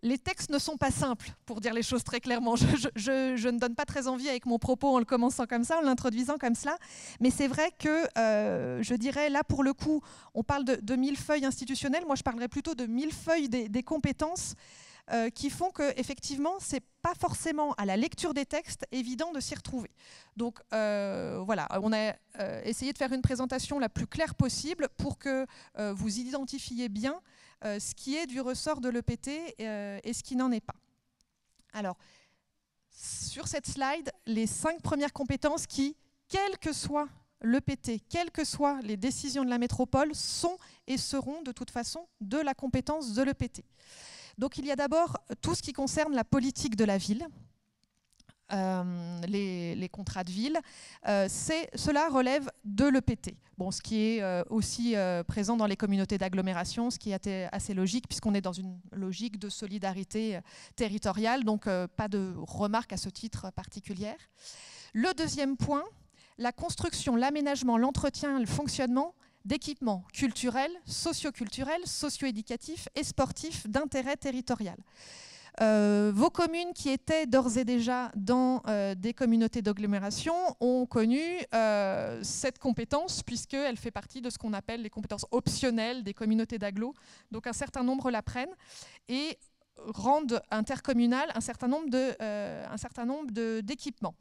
Les textes ne sont pas simples, pour dire les choses très clairement. Je ne donne pas très envie avec mon propos en le commençant comme ça, en l'introduisant comme cela. Mais c'est vrai que, je dirais, là, pour le coup, on parle de millefeuilles institutionnelles. Moi, je parlerais plutôt de millefeuilles des compétences qui font qu'effectivement, ce n'est pas forcément à la lecture des textes évident de s'y retrouver. Donc voilà, on a essayé de faire une présentation la plus claire possible pour que vous identifiez bien ce qui est du ressort de l'EPT et ce qui n'en est pas. Alors, sur cette slide les 5 premières compétences qui, quel que soit l'EPT, quelles que soient les décisions de la métropole, sont et seront de toute façon de la compétence de l'EPT. Donc il y a d'abord tout ce qui concerne la politique de la ville, les contrats de ville, cela relève de l'EPT. Bon, ce qui est aussi présent dans les communautés d'agglomération, ce qui est assez logique puisqu'on est dans une logique de solidarité territoriale, donc pas de remarques à ce titre particulière. Le deuxième point, la construction, l'aménagement, l'entretien, le fonctionnement d'équipements culturels, socio-culturels, socio-éducatifs et sportifs d'intérêt territorial. Vos communes qui étaient d'ores et déjà dans des communautés d'agglomération ont connu cette compétence puisqu'elle fait partie de ce qu'on appelle les compétences optionnelles des communautés d'agglo. Donc un certain nombre l'apprennent et rendent intercommunal un certain nombre d'équipements.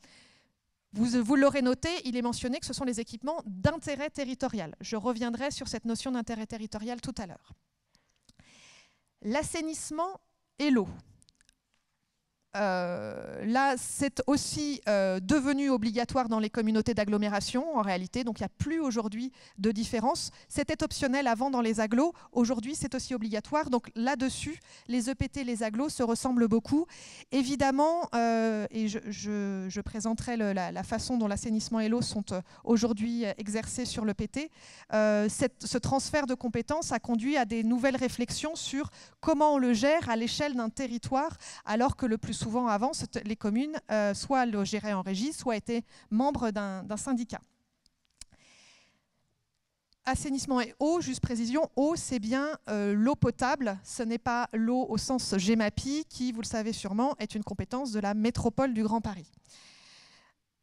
Vous l'aurez noté, il est mentionné que ce sont les équipements d'intérêt territorial. Je reviendrai sur cette notion d'intérêt territorial tout à l'heure. L'assainissement et l'eau. Là, c'est aussi devenu obligatoire dans les communautés d'agglomération, en réalité, donc il n'y a plus aujourd'hui de différence. C'était optionnel avant dans les agglos, aujourd'hui c'est aussi obligatoire, donc là-dessus, les EPT et les agglos se ressemblent beaucoup. Évidemment, et je présenterai la façon dont l'assainissement et l'eau sont aujourd'hui exercés sur l'EPT, ce transfert de compétences a conduit à des nouvelles réflexions sur comment on le gère à l'échelle d'un territoire, alors que le plus souvent avant, les communes soit le géraient en régie, soit étaient membres d'un syndicat. Assainissement et eau, juste précision, eau c'est bien l'eau potable, ce n'est pas l'eau au sens GEMAPI qui, vous le savez sûrement, est une compétence de la métropole du Grand Paris.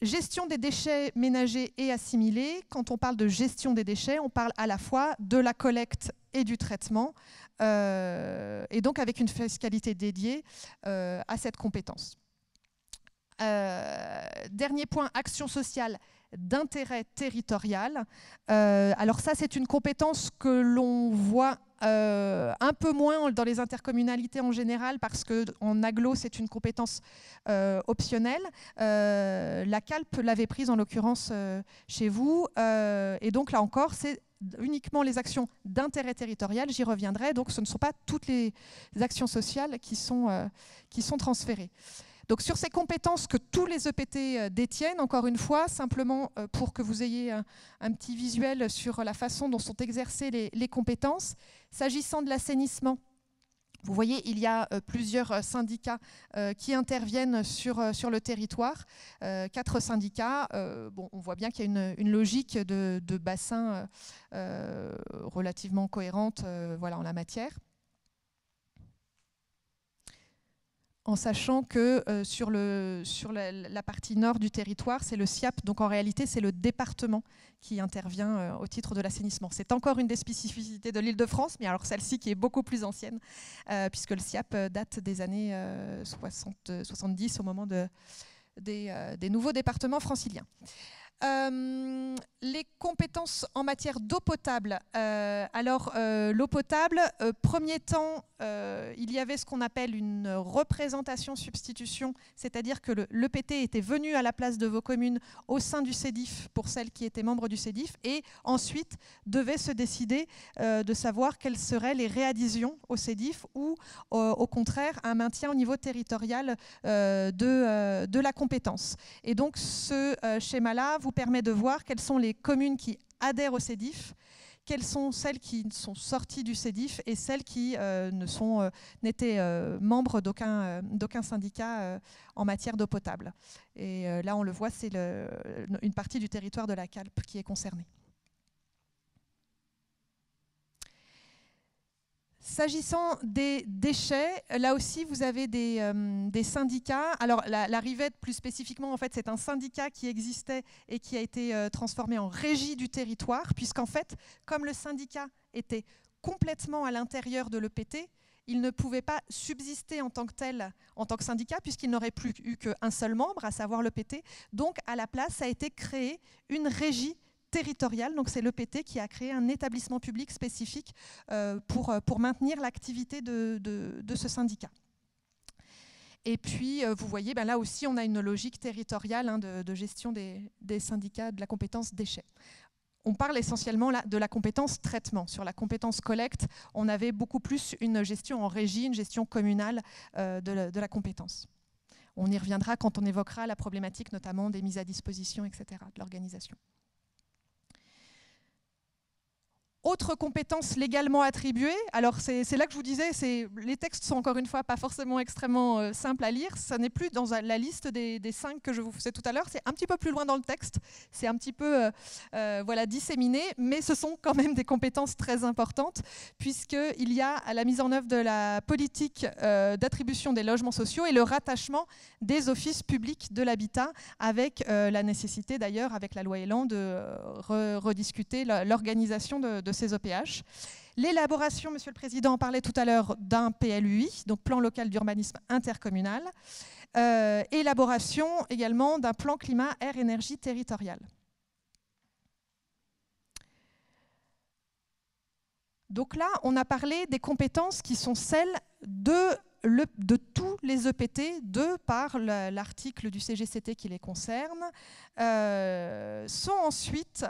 Gestion des déchets ménagers et assimilés. Quand on parle de gestion des déchets, on parle à la fois de la collecte et du traitement, et donc avec une fiscalité dédiée à cette compétence. Dernier point, action sociale d'intérêt territorial. Alors ça, c'est une compétence que l'on voit un peu moins dans les intercommunalités en général, parce qu'en agglo, c'est une compétence optionnelle. La CALP l'avait prise en l'occurrence chez vous, et donc là encore, c'est uniquement les actions d'intérêt territorial, j'y reviendrai, donc ce ne sont pas toutes les actions sociales qui sont transférées. Donc sur ces compétences que tous les EPT détiennent, encore une fois, simplement pour que vous ayez un petit visuel sur la façon dont sont exercées les compétences, s'agissant de l'assainissement, vous voyez, il y a plusieurs syndicats qui interviennent sur le territoire, 4 syndicats. Bon, on voit bien qu'il y a une logique de bassin relativement cohérente voilà, en la matière. En sachant que sur la partie nord du territoire, c'est le SIAP, donc en réalité c'est le département qui intervient au titre de l'assainissement. C'est encore une des spécificités de l'Île-de-France, mais alors celle-ci qui est beaucoup plus ancienne, puisque le SIAP date des années 70 au moment des nouveaux départements franciliens. Les compétences en matière d'eau potable. L'eau potable, premier temps, il y avait ce qu'on appelle une représentation-substitution, c'est-à-dire que l'EPT était venu à la place de vos communes au sein du CEDIF pour celles qui étaient membres du CEDIF, et ensuite devait se décider de savoir quelles seraient les réadhésions au CEDIF ou au contraire un maintien au niveau territorial de la compétence. Et donc ce schéma-là vous permet de voir quelles sont les communes qui adhèrent au CEDIF, quelles sont celles qui sont sorties du CEDIF et celles qui n'étaient membres d'aucun syndicat en matière d'eau potable. Et là, on le voit, c'est une partie du territoire de la CALP qui est concernée. S'agissant des déchets, là aussi vous avez des syndicats. Alors la Rivette plus spécifiquement, en fait, c'est un syndicat qui existait et qui a été transformé en régie du territoire, puisqu'en fait, comme le syndicat était complètement à l'intérieur de l'EPT, il ne pouvait pas subsister en tant que tel, en tant que syndicat, puisqu'il n'aurait plus eu qu'un seul membre, à savoir l'EPT. Donc à la place a été créée une régie territoriale, donc c'est l'EPT qui a créé un établissement public spécifique pour maintenir l'activité de ce syndicat. Et puis, vous voyez, là aussi, on a une logique territoriale de gestion des syndicats de la compétence déchets. On parle essentiellement là, de la compétence traitement. Sur la compétence collecte, on avait beaucoup plus une gestion en régie, une gestion communale de la compétence. On y reviendra quand on évoquera la problématique notamment des mises à disposition, etc., de l'organisation. Autre compétence légalement attribuée, alors c'est là que je vous disais, les textes sont encore une fois pas forcément extrêmement simples à lire, ça n'est plus dans la liste des 5 que je vous faisais tout à l'heure, c'est un petit peu plus loin dans le texte, c'est un petit peu voilà, disséminé, mais ce sont quand même des compétences très importantes, puisqu'il y a la mise en œuvre de la politique d'attribution des logements sociaux et le rattachement des offices publics de l'habitat, avec la nécessité d'ailleurs, avec la loi Elan, de rediscuter l'organisation de ces OPH. L'élaboration, Monsieur le Président en parlait tout à l'heure, d'un PLUI, donc plan local d'urbanisme intercommunal. Élaboration également d'un plan climat, air, énergie territorial. Donc là, on a parlé des compétences qui sont celles de tous les EPT, par l'article du CGCT qui les concerne, sont ensuite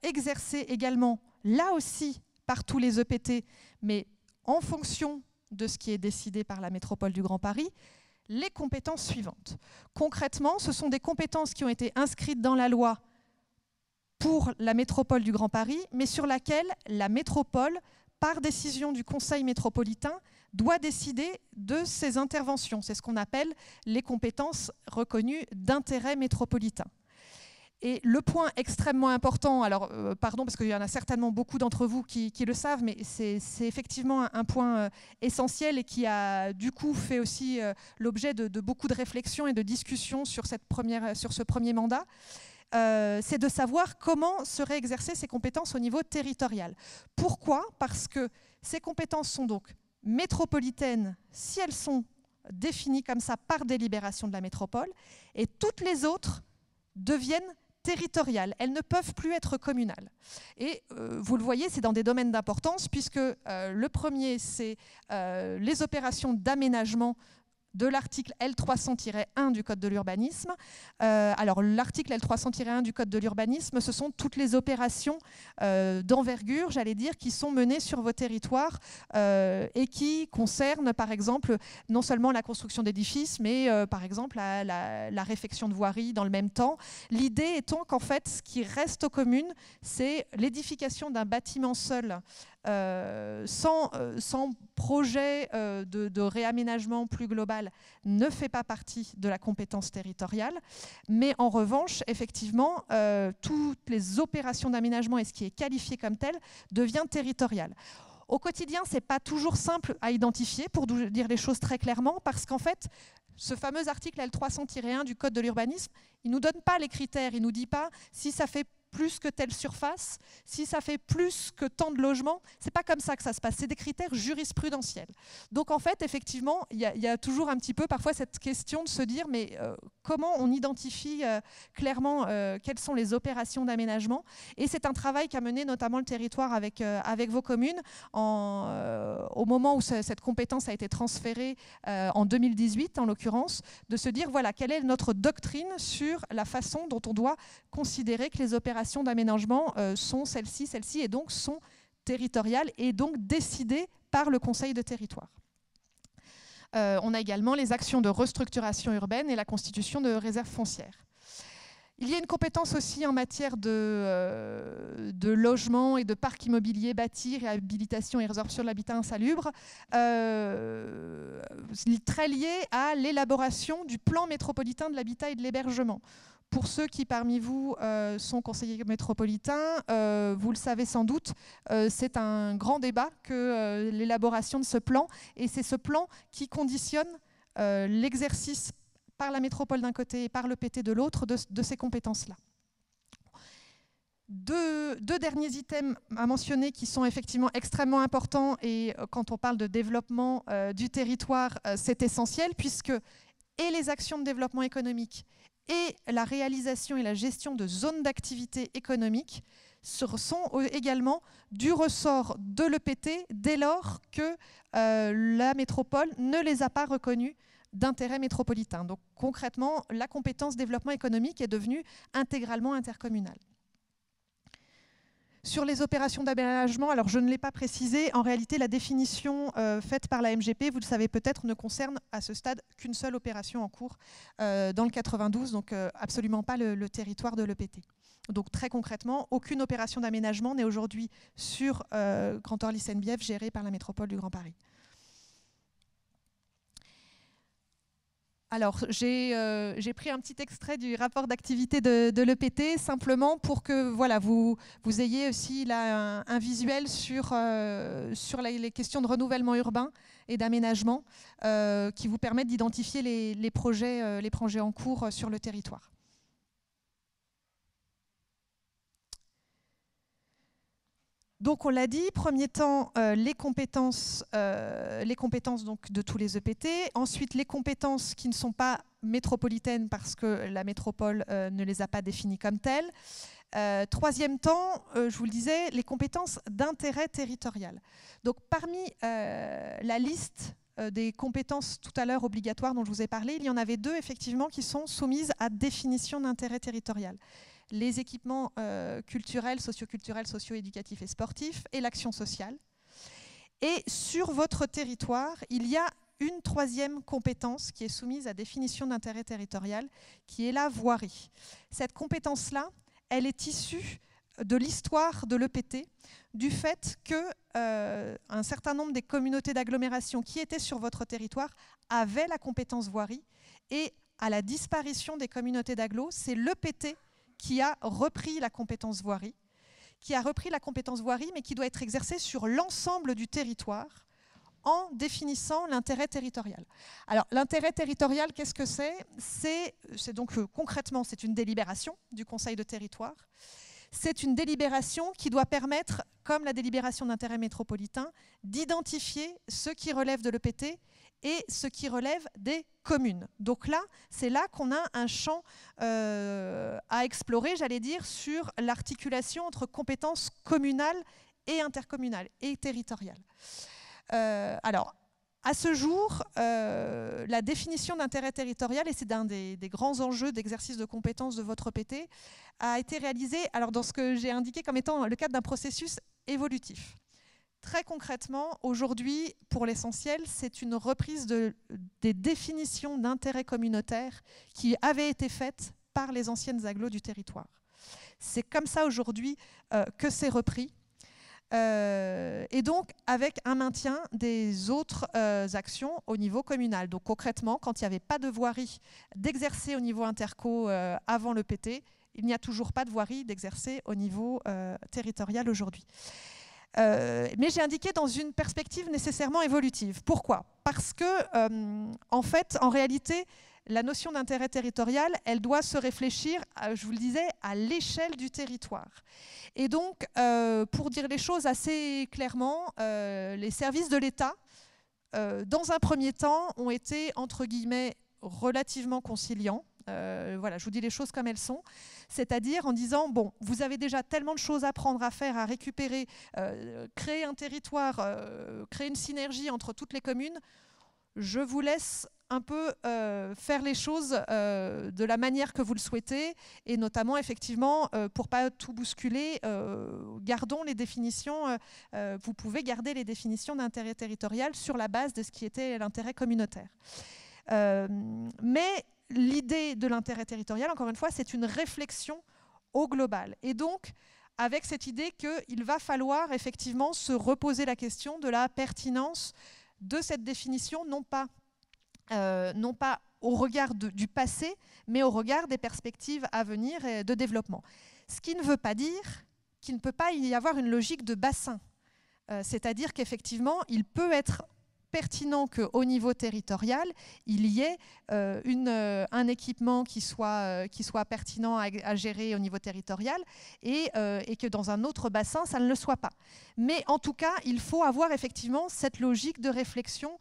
exercées également, là aussi, par tous les EPT, mais en fonction de ce qui est décidé par la métropole du Grand Paris, les compétences suivantes. Concrètement, ce sont des compétences qui ont été inscrites dans la loi pour la métropole du Grand Paris, mais sur laquelle la métropole, par décision du Conseil métropolitain, doit décider de ses interventions. C'est ce qu'on appelle les compétences reconnues d'intérêt métropolitain. Et le point extrêmement important, alors pardon parce qu'il y en a certainement beaucoup d'entre vous qui le savent, mais c'est effectivement un point essentiel et qui a du coup fait aussi l'objet de beaucoup de réflexions et de discussions sur ce premier mandat. C'est de savoir comment seraient exercées ces compétences au niveau territorial. Pourquoi ? Parce que ces compétences sont donc métropolitaines si elles sont définies comme ça par délibération de la métropole, et toutes les autres deviennent territoriales. Elles ne peuvent plus être communales. Et vous le voyez, c'est dans des domaines d'importance, puisque le premier, c'est les opérations d'aménagement de l'article L300-1 du Code de l'urbanisme. Alors l'article L300-1 du Code de l'urbanisme, ce sont toutes les opérations d'envergure, j'allais dire, qui sont menées sur vos territoires et qui concernent par exemple non seulement la construction d'édifices, mais par exemple la réfection de voiries dans le même temps. L'idée étant qu'en fait, ce qui reste aux communes, c'est l'édification d'un bâtiment seul, sans projet de réaménagement plus global, ne fait pas partie de la compétence territoriale, mais en revanche, effectivement, toutes les opérations d'aménagement et ce qui est qualifié comme tel devient territorial. Au quotidien, ce n'est pas toujours simple à identifier, pour dire les choses très clairement, parce qu'en fait, ce fameux article L300-1 du Code de l'urbanisme, il ne nous donne pas les critères, il ne nous dit pas si ça fait plus que telle surface, si ça fait plus que tant de logements. C'est pas comme ça que ça se passe, c'est des critères jurisprudentiels. Donc en fait, effectivement, il y a toujours un petit peu parfois cette question de se dire mais comment on identifie clairement quelles sont les opérations d'aménagement. Et c'est un travail qu'a mené notamment le territoire avec vos communes au moment où cette compétence a été transférée en 2018 en l'occurrence, de se dire voilà quelle est notre doctrine sur la façon dont on doit considérer que les opérations d'aménagement sont celles-ci, et donc sont territoriales et donc décidées par le Conseil de territoire. On a également les actions de restructuration urbaine et la constitution de réserves foncières. Il y a une compétence aussi en matière de logement et de parc immobilier bâti, réhabilitation et résorption de l'habitat insalubre, très liée à l'élaboration du plan métropolitain de l'habitat et de l'hébergement. Pour ceux qui, parmi vous, sont conseillers métropolitains, vous le savez sans doute, c'est un grand débat que l'élaboration de ce plan. Et c'est ce plan qui conditionne l'exercice par la métropole d'un côté et par le PT de l'autre de ces compétences-là. Deux derniers items à mentionner qui sont effectivement extrêmement importants. Et quand on parle de développement du territoire, c'est essentiel, puisque et les actions de développement économique et la réalisation et la gestion de zones d'activité économique sont également du ressort de l'EPT dès lors que la métropole ne les a pas reconnus d'intérêt métropolitain. Donc concrètement, la compétence développement économique est devenue intégralement intercommunale. Sur les opérations d'aménagement, alors je ne l'ai pas précisé, en réalité la définition faite par la MGP, vous le savez peut-être, ne concerne à ce stade qu'une seule opération en cours dans le 92, donc absolument pas le territoire de l'EPT. Donc très concrètement, aucune opération d'aménagement n'est aujourd'hui sur Grand Orly-Seine-Bièvre gérée par la métropole du Grand Paris. Alors, j'ai pris un petit extrait du rapport d'activité de l'EPT, simplement pour que voilà, vous ayez aussi là un visuel sur les questions de renouvellement urbain et d'aménagement qui vous permettent d'identifier les projets en cours sur le territoire. Donc on l'a dit, premier temps, les compétences donc, de tous les EPT. Ensuite, les compétences qui ne sont pas métropolitaines parce que la métropole ne les a pas définies comme telles. Troisième temps, je vous le disais, les compétences d'intérêt territorial. Donc parmi la liste des compétences tout à l'heure obligatoires dont je vous ai parlé, il y en avait deux effectivement qui sont soumises à définition d'intérêt territorial. Les équipements culturels, socio-culturels, socio-éducatifs et sportifs et l'action sociale. Et sur votre territoire, il y a une troisième compétence qui est soumise à définition d'intérêt territorial, qui est la voirie. Cette compétence-là, elle est issue de l'histoire de l'EPT, du fait qu'un certain nombre des communautés d'agglomération qui étaient sur votre territoire avaient la compétence voirie, et à la disparition des communautés d'agglo, c'est l'EPT qui a repris la compétence voirie, mais qui doit être exercée sur l'ensemble du territoire en définissant l'intérêt territorial. Alors l'intérêt territorial, qu'est-ce que c'est? C'est donc concrètement, c'est une délibération du Conseil de territoire. C'est une délibération qui doit permettre, comme la délibération d'intérêt métropolitain, d'identifier ce qui relève de l'EPT et ce qui relève des communes. Donc là, c'est là qu'on a un champ à explorer, j'allais dire, sur l'articulation entre compétences communales et intercommunales et territoriales. Alors, à ce jour, la définition d'intérêt territorial, et c'est un des grands enjeux d'exercice de compétences de votre EPT, a été réalisée alors, dans ce que j'ai indiqué comme étant le cadre d'un processus évolutif. Très concrètement, aujourd'hui, pour l'essentiel, c'est une reprise des définitions d'intérêt communautaire qui avaient été faites par les anciennes agglos du territoire. C'est comme ça aujourd'hui que c'est repris. Et donc avec un maintien des autres actions au niveau communal. Donc concrètement, quand il n'y avait pas de voirie d'exercer au niveau interco avant le PT, il n'y a toujours pas de voirie d'exercer au niveau territorial aujourd'hui. Mais j'ai indiqué dans une perspective nécessairement évolutive. Pourquoi? Parce que, en fait, en réalité, la notion d'intérêt territorial, elle doit se réfléchir, je vous le disais, à l'échelle du territoire. Et donc, pour dire les choses assez clairement, les services de l'État, dans un premier temps, ont été, entre guillemets, relativement conciliants. Voilà, je vous dis les choses comme elles sont, c'est-à-dire en disant, bon, vous avez déjà tellement de choses à prendre, à faire, à récupérer, créer un territoire, créer une synergie entre toutes les communes, je vous laisse un peu faire les choses de la manière que vous le souhaitez, et notamment, effectivement, pour ne pas tout bousculer, gardons les définitions, vous pouvez garder les définitions d'intérêt territorial sur la base de ce qui était l'intérêt communautaire. Mais l'idée de l'intérêt territorial, encore une fois, c'est une réflexion au global. Et donc, avec cette idée qu'il va falloir effectivement se reposer la question de la pertinence de cette définition, non pas au regard du passé, mais au regard des perspectives à venir et de développement. Ce qui ne veut pas dire qu'il ne peut pas y avoir une logique de bassin. C'est-à-dire qu'effectivement, il peut être pertinent qu'au niveau territorial, il y ait un équipement qui soit pertinent à gérer au niveau territorial et que dans un autre bassin, ça ne le soit pas. Mais en tout cas, il faut avoir effectivement cette logique de réflexion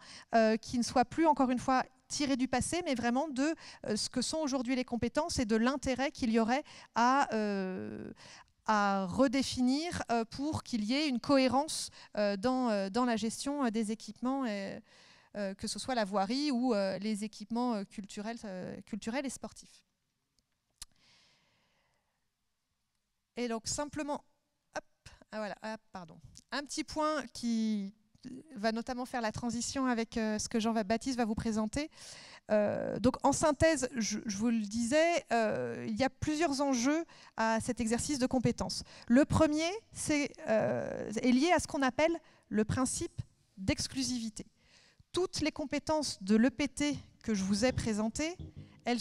qui ne soit plus, encore une fois, tirée du passé, mais vraiment de ce que sont aujourd'hui les compétences et de l'intérêt qu'il y aurait à redéfinir pour qu'il y ait une cohérence dans la gestion des équipements que ce soit la voirie ou les équipements culturels et sportifs. Et donc simplement, un petit point qui va notamment faire la transition avec ce que Jean-Baptiste va vous présenter. Donc en synthèse, je vous le disais, il y a plusieurs enjeux à cet exercice de compétences. Le premier est lié à ce qu'on appelle le principe d'exclusivité. Toutes les compétences de l'EPT que je vous ai présentées, elles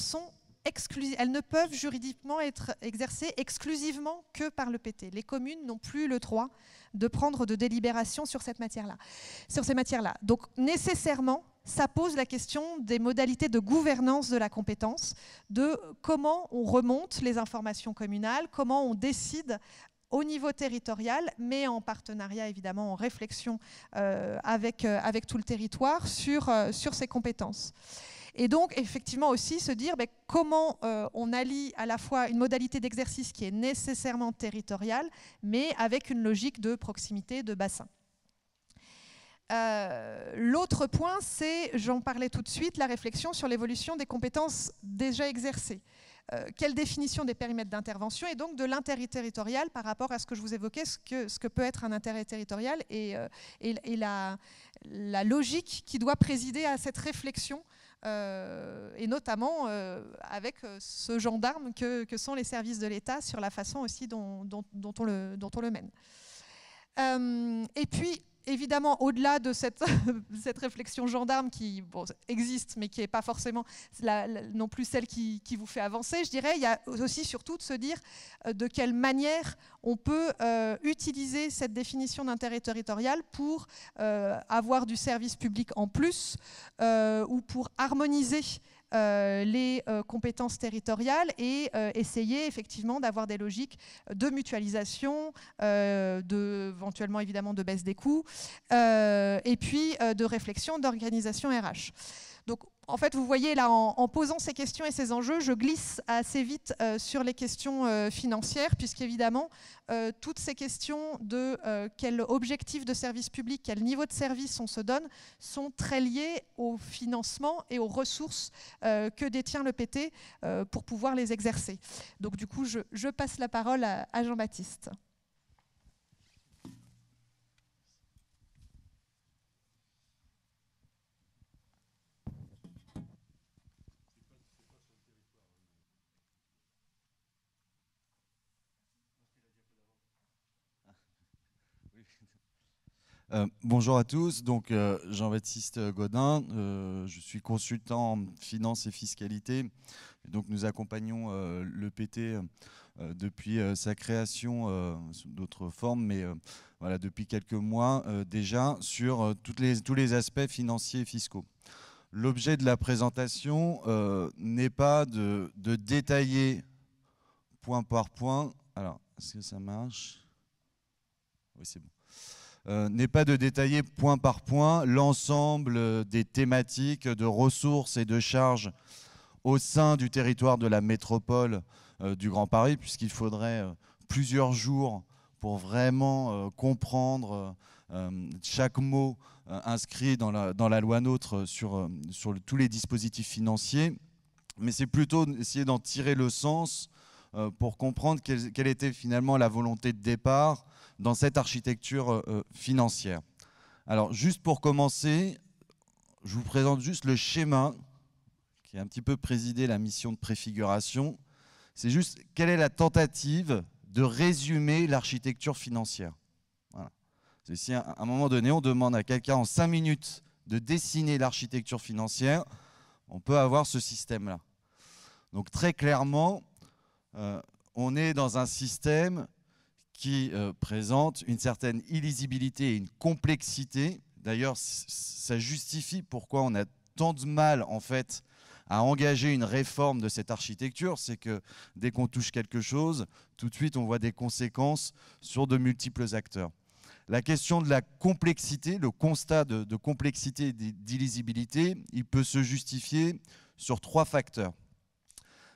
ne peuvent juridiquement être exercées exclusivement que par l'EPT. Les communes n'ont plus le droit de prendre de délibération sur ces matières-là. Donc nécessairement, ça pose la question des modalités de gouvernance de la compétence, de comment on remonte les informations communales, comment on décide au niveau territorial, mais en partenariat évidemment, en réflexion avec tout le territoire sur ces compétences. Et donc, effectivement aussi se dire comment on allie à la fois une modalité d'exercice qui est nécessairement territoriale, mais avec une logique de proximité, de bassin. L'autre point, c'est, j'en parlais tout de suite, la réflexion sur l'évolution des compétences déjà exercées. Quelle définition des périmètres d'intervention et donc de l'intérêt territorial par rapport à ce que je vous évoquais, ce que peut être un intérêt territorial et la logique qui doit présider à cette réflexion et notamment avec ce gendarme que sont les services de l'État sur la façon aussi dont on le mène. Et puis, évidemment, au-delà de cette réflexion gendarme qui existe, mais qui n'est pas forcément non plus celle qui vous fait avancer, je dirais, il y a aussi surtout de se dire de quelle manière on peut utiliser cette définition d'intérêt territorial pour avoir du service public en plus ou pour harmoniser les compétences territoriales et essayer effectivement d'avoir des logiques de mutualisation, éventuellement évidemment de baisse des coûts et puis de réflexion d'organisation RH. Donc en fait vous voyez là en posant ces questions et ces enjeux, je glisse assez vite sur les questions financières puisqu'évidemment toutes ces questions de quel objectif de service public, quel niveau de service on se donne sont très liées au financement et aux ressources que détient l'EPT pour pouvoir les exercer. Donc du coup je passe la parole à Jean-Baptiste. Bonjour à tous, donc Jean-Baptiste Godin, je suis consultant en finance et fiscalité. Et donc nous accompagnons l'EPT depuis sa création sous d'autres formes, mais voilà, depuis quelques mois déjà sur tous les aspects financiers et fiscaux. L'objet de la présentation n'est pas de détailler point par point. Alors, est-ce que ça marche? Oui, c'est bon. N'est pas de détailler point par point l'ensemble des thématiques de ressources et de charges au sein du territoire de la métropole du Grand Paris, puisqu'il faudrait plusieurs jours pour vraiment comprendre chaque mot inscrit dans la loi NOTRe sur tous les dispositifs financiers. Mais c'est plutôt essayer d'en tirer le sens pour comprendre quelle était finalement la volonté de départ dans cette architecture financière. Alors, juste pour commencer, je vous présente juste le schéma qui a un petit peu présidé la mission de préfiguration. C'est juste quelle est la tentative de résumer l'architecture financière. Voilà. Si à un moment donné, on demande à quelqu'un en 5 minutes de dessiner l'architecture financière, on peut avoir ce système-là. Donc très clairement, on est dans un système qui présente une certaine illisibilité et une complexité. D'ailleurs, ça justifie pourquoi on a tant de mal en fait à engager une réforme de cette architecture. C'est que dès qu'on touche quelque chose, tout de suite on voit des conséquences sur de multiples acteurs. La question de la complexité, le constat de complexité et d'illisibilité, il peut se justifier sur 3 facteurs.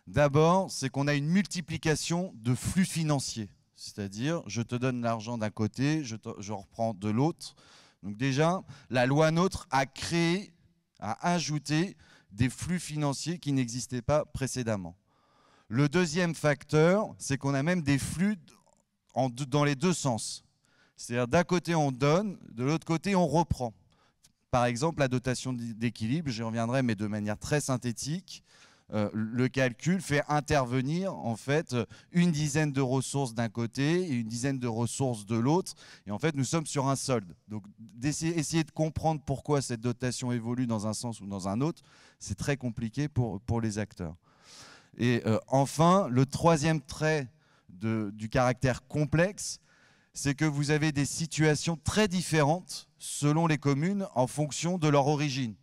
D'abord, c'est qu'on a une multiplication de flux financiers. C'est-à-dire, je te donne l'argent d'un côté, je reprends de l'autre. Donc déjà, la loi NOTRe a créé à ajouter des flux financiers qui n'existaient pas précédemment. Le deuxième facteur, c'est qu'on a même des flux dans les deux sens. C'est-à-dire d'un côté on donne, de l'autre côté on reprend. Par exemple, la dotation d'équilibre, j'y reviendrai, mais de manière très synthétique. Le calcul fait intervenir en fait une dizaine de ressources d'un côté et une dizaine de ressources de l'autre. Et en fait, nous sommes sur un solde. Donc, essayer de comprendre pourquoi cette dotation évolue dans un sens ou dans un autre, c'est très compliqué pour les acteurs. Et enfin, le troisième trait du caractère complexe, c'est que vous avez des situations très différentes selon les communes en fonction de leur origine.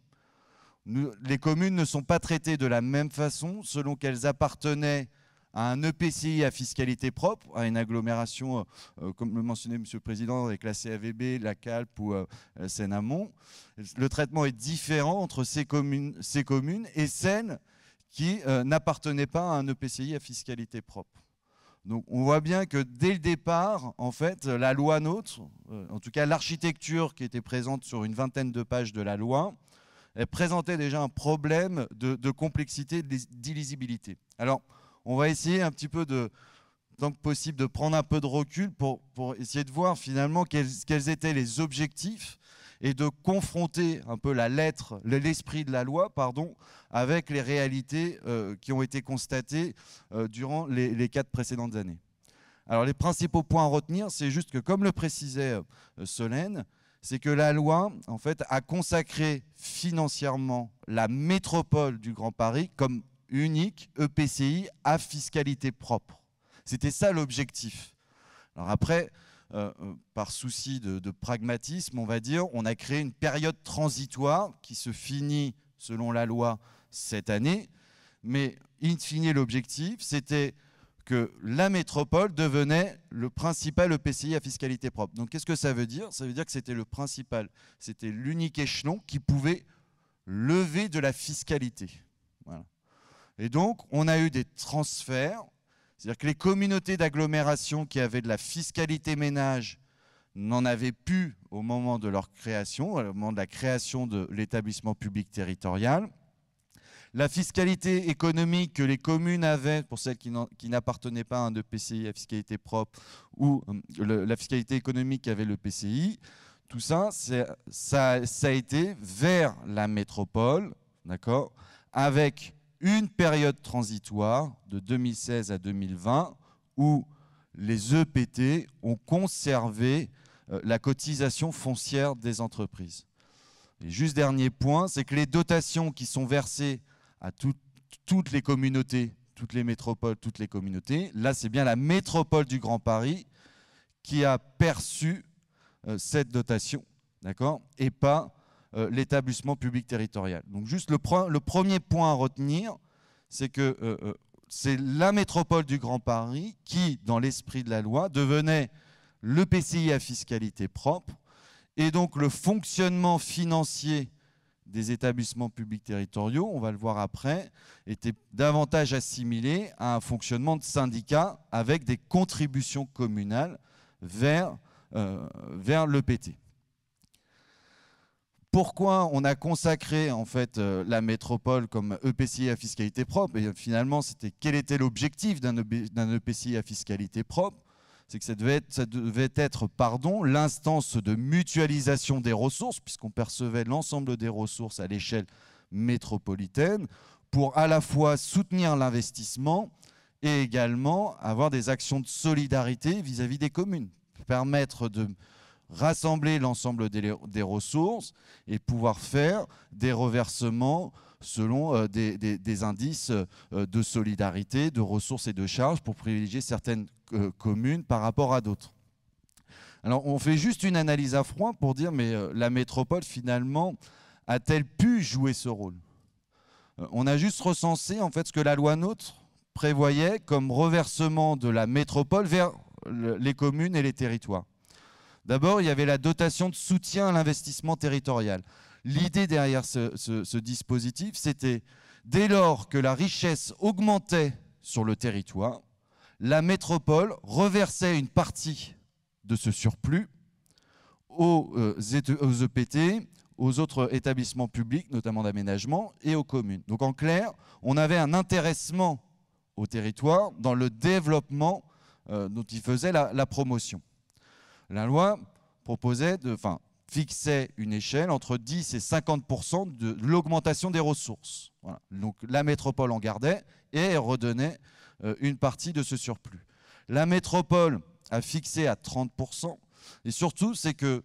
Les communes ne sont pas traitées de la même façon selon qu'elles appartenaient à un EPCI à fiscalité propre, à une agglomération, comme le mentionnait M. le Président, avec la CAVB, la CALP ou Seine-Amont. Le traitement est différent entre ces communes et celles qui n'appartenaient pas à un EPCI à fiscalité propre. Donc on voit bien que dès le départ, en fait, la loi NOTRe, en tout cas l'architecture qui était présente sur une vingtaine de pages de la loi, elle présentait déjà un problème de complexité, d'illisibilité. Alors, on va essayer un petit peu, tant que possible, de prendre un peu de recul pour essayer de voir finalement quels étaient les objectifs et de confronter un peu l'esprit de la loi, avec les réalités qui ont été constatées durant les 4 précédentes années. Alors, les principaux points à retenir, c'est juste que, comme le précisait Solène, c'est que la loi, en fait, a consacré financièrement la métropole du Grand Paris comme unique EPCI à fiscalité propre. C'était ça l'objectif. Alors après, par souci de pragmatisme, on va dire, on a créé une période transitoire qui se finit, selon la loi, cette année. Mais, in fine, l'objectif, c'était que la métropole devenait le principal EPCI à fiscalité propre. Donc qu'est-ce que ça veut dire? Ça veut dire que c'était le principal, c'était l'unique échelon qui pouvait lever de la fiscalité. Voilà. Et donc on a eu des transferts, c'est-à-dire que les communautés d'agglomération qui avaient de la fiscalité ménage n'en avaient plus au moment de leur création, au moment de la création de l'établissement public territorial. La fiscalité économique que les communes avaient, pour celles qui n'appartenaient pas à un EPCI à fiscalité propre, ou la fiscalité économique qu'avait l'EPCI, tout ça, ça a été vers la métropole, d'accord, avec une période transitoire de 2016 à 2020, où les EPT ont conservé la cotisation foncière des entreprises. Et juste dernier point, c'est que les dotations qui sont versées à toutes les communautés, toutes les métropoles, toutes les communautés. Là, c'est bien la métropole du Grand Paris qui a perçu cette dotation, d'accord, et pas l'établissement public territorial. Donc juste le premier point à retenir, c'est que c'est la métropole du Grand Paris qui, dans l'esprit de la loi, devenait l'EPCI à fiscalité propre, et donc le fonctionnement financier des établissements publics territoriaux, on va le voir après, était davantage assimilé à un fonctionnement de syndicat avec des contributions communales vers l'EPT. Pourquoi on a consacré en fait la métropole comme EPCI à fiscalité propre? Et finalement, quel était l'objectif d'un EPCI à fiscalité propre? C'est que ça devait être l'instance de mutualisation des ressources, puisqu'on percevait l'ensemble des ressources à l'échelle métropolitaine, pour à la fois soutenir l'investissement et également avoir des actions de solidarité vis-à-vis des communes, permettre de rassembler l'ensemble des ressources et pouvoir faire des reversements selon des indices de solidarité, de ressources et de charges pour privilégier certaines communes par rapport à d'autres. Alors on fait juste une analyse à froid pour dire mais la métropole finalement a-t-elle pu jouer ce rôle? On a juste recensé en fait ce que la loi NOTRe prévoyait comme reversement de la métropole vers les communes et les territoires. D'abord, il y avait la dotation de soutien à l'investissement territorial. L'idée derrière ce dispositif, c'était dès lors que la richesse augmentait sur le territoire, la métropole reversait une partie de ce surplus aux EPT, aux autres établissements publics, notamment d'aménagement, et aux communes. Donc en clair, on avait un intéressement au territoire dans le développement dont il faisait la promotion. La loi fixait une échelle entre 10 et 50% de l'augmentation des ressources. Voilà. Donc la métropole en gardait et redonnait une partie de ce surplus. La métropole a fixé à 30%, et surtout, c'est que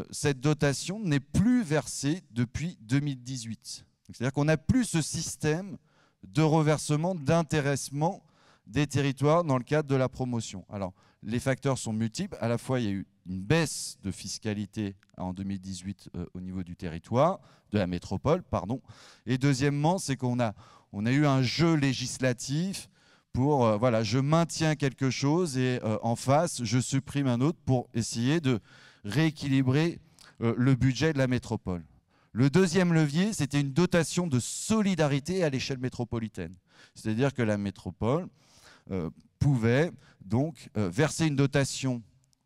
cette dotation n'est plus versée depuis 2018. C'est-à-dire qu'on n'a plus ce système de reversement, d'intéressement des territoires dans le cadre de la promotion. Alors, les facteurs sont multiples. À la fois, il y a eu une baisse de fiscalité en 2018 au niveau du territoire, de la métropole, pardon. Et deuxièmement, c'est qu'on a eu un jeu législatif pour, voilà, je maintiens quelque chose et en face, je supprime un autre pour essayer de rééquilibrer le budget de la métropole. Le deuxième levier, c'était une dotation de solidarité à l'échelle métropolitaine. C'est-à-dire que la métropole pouvait donc verser une dotation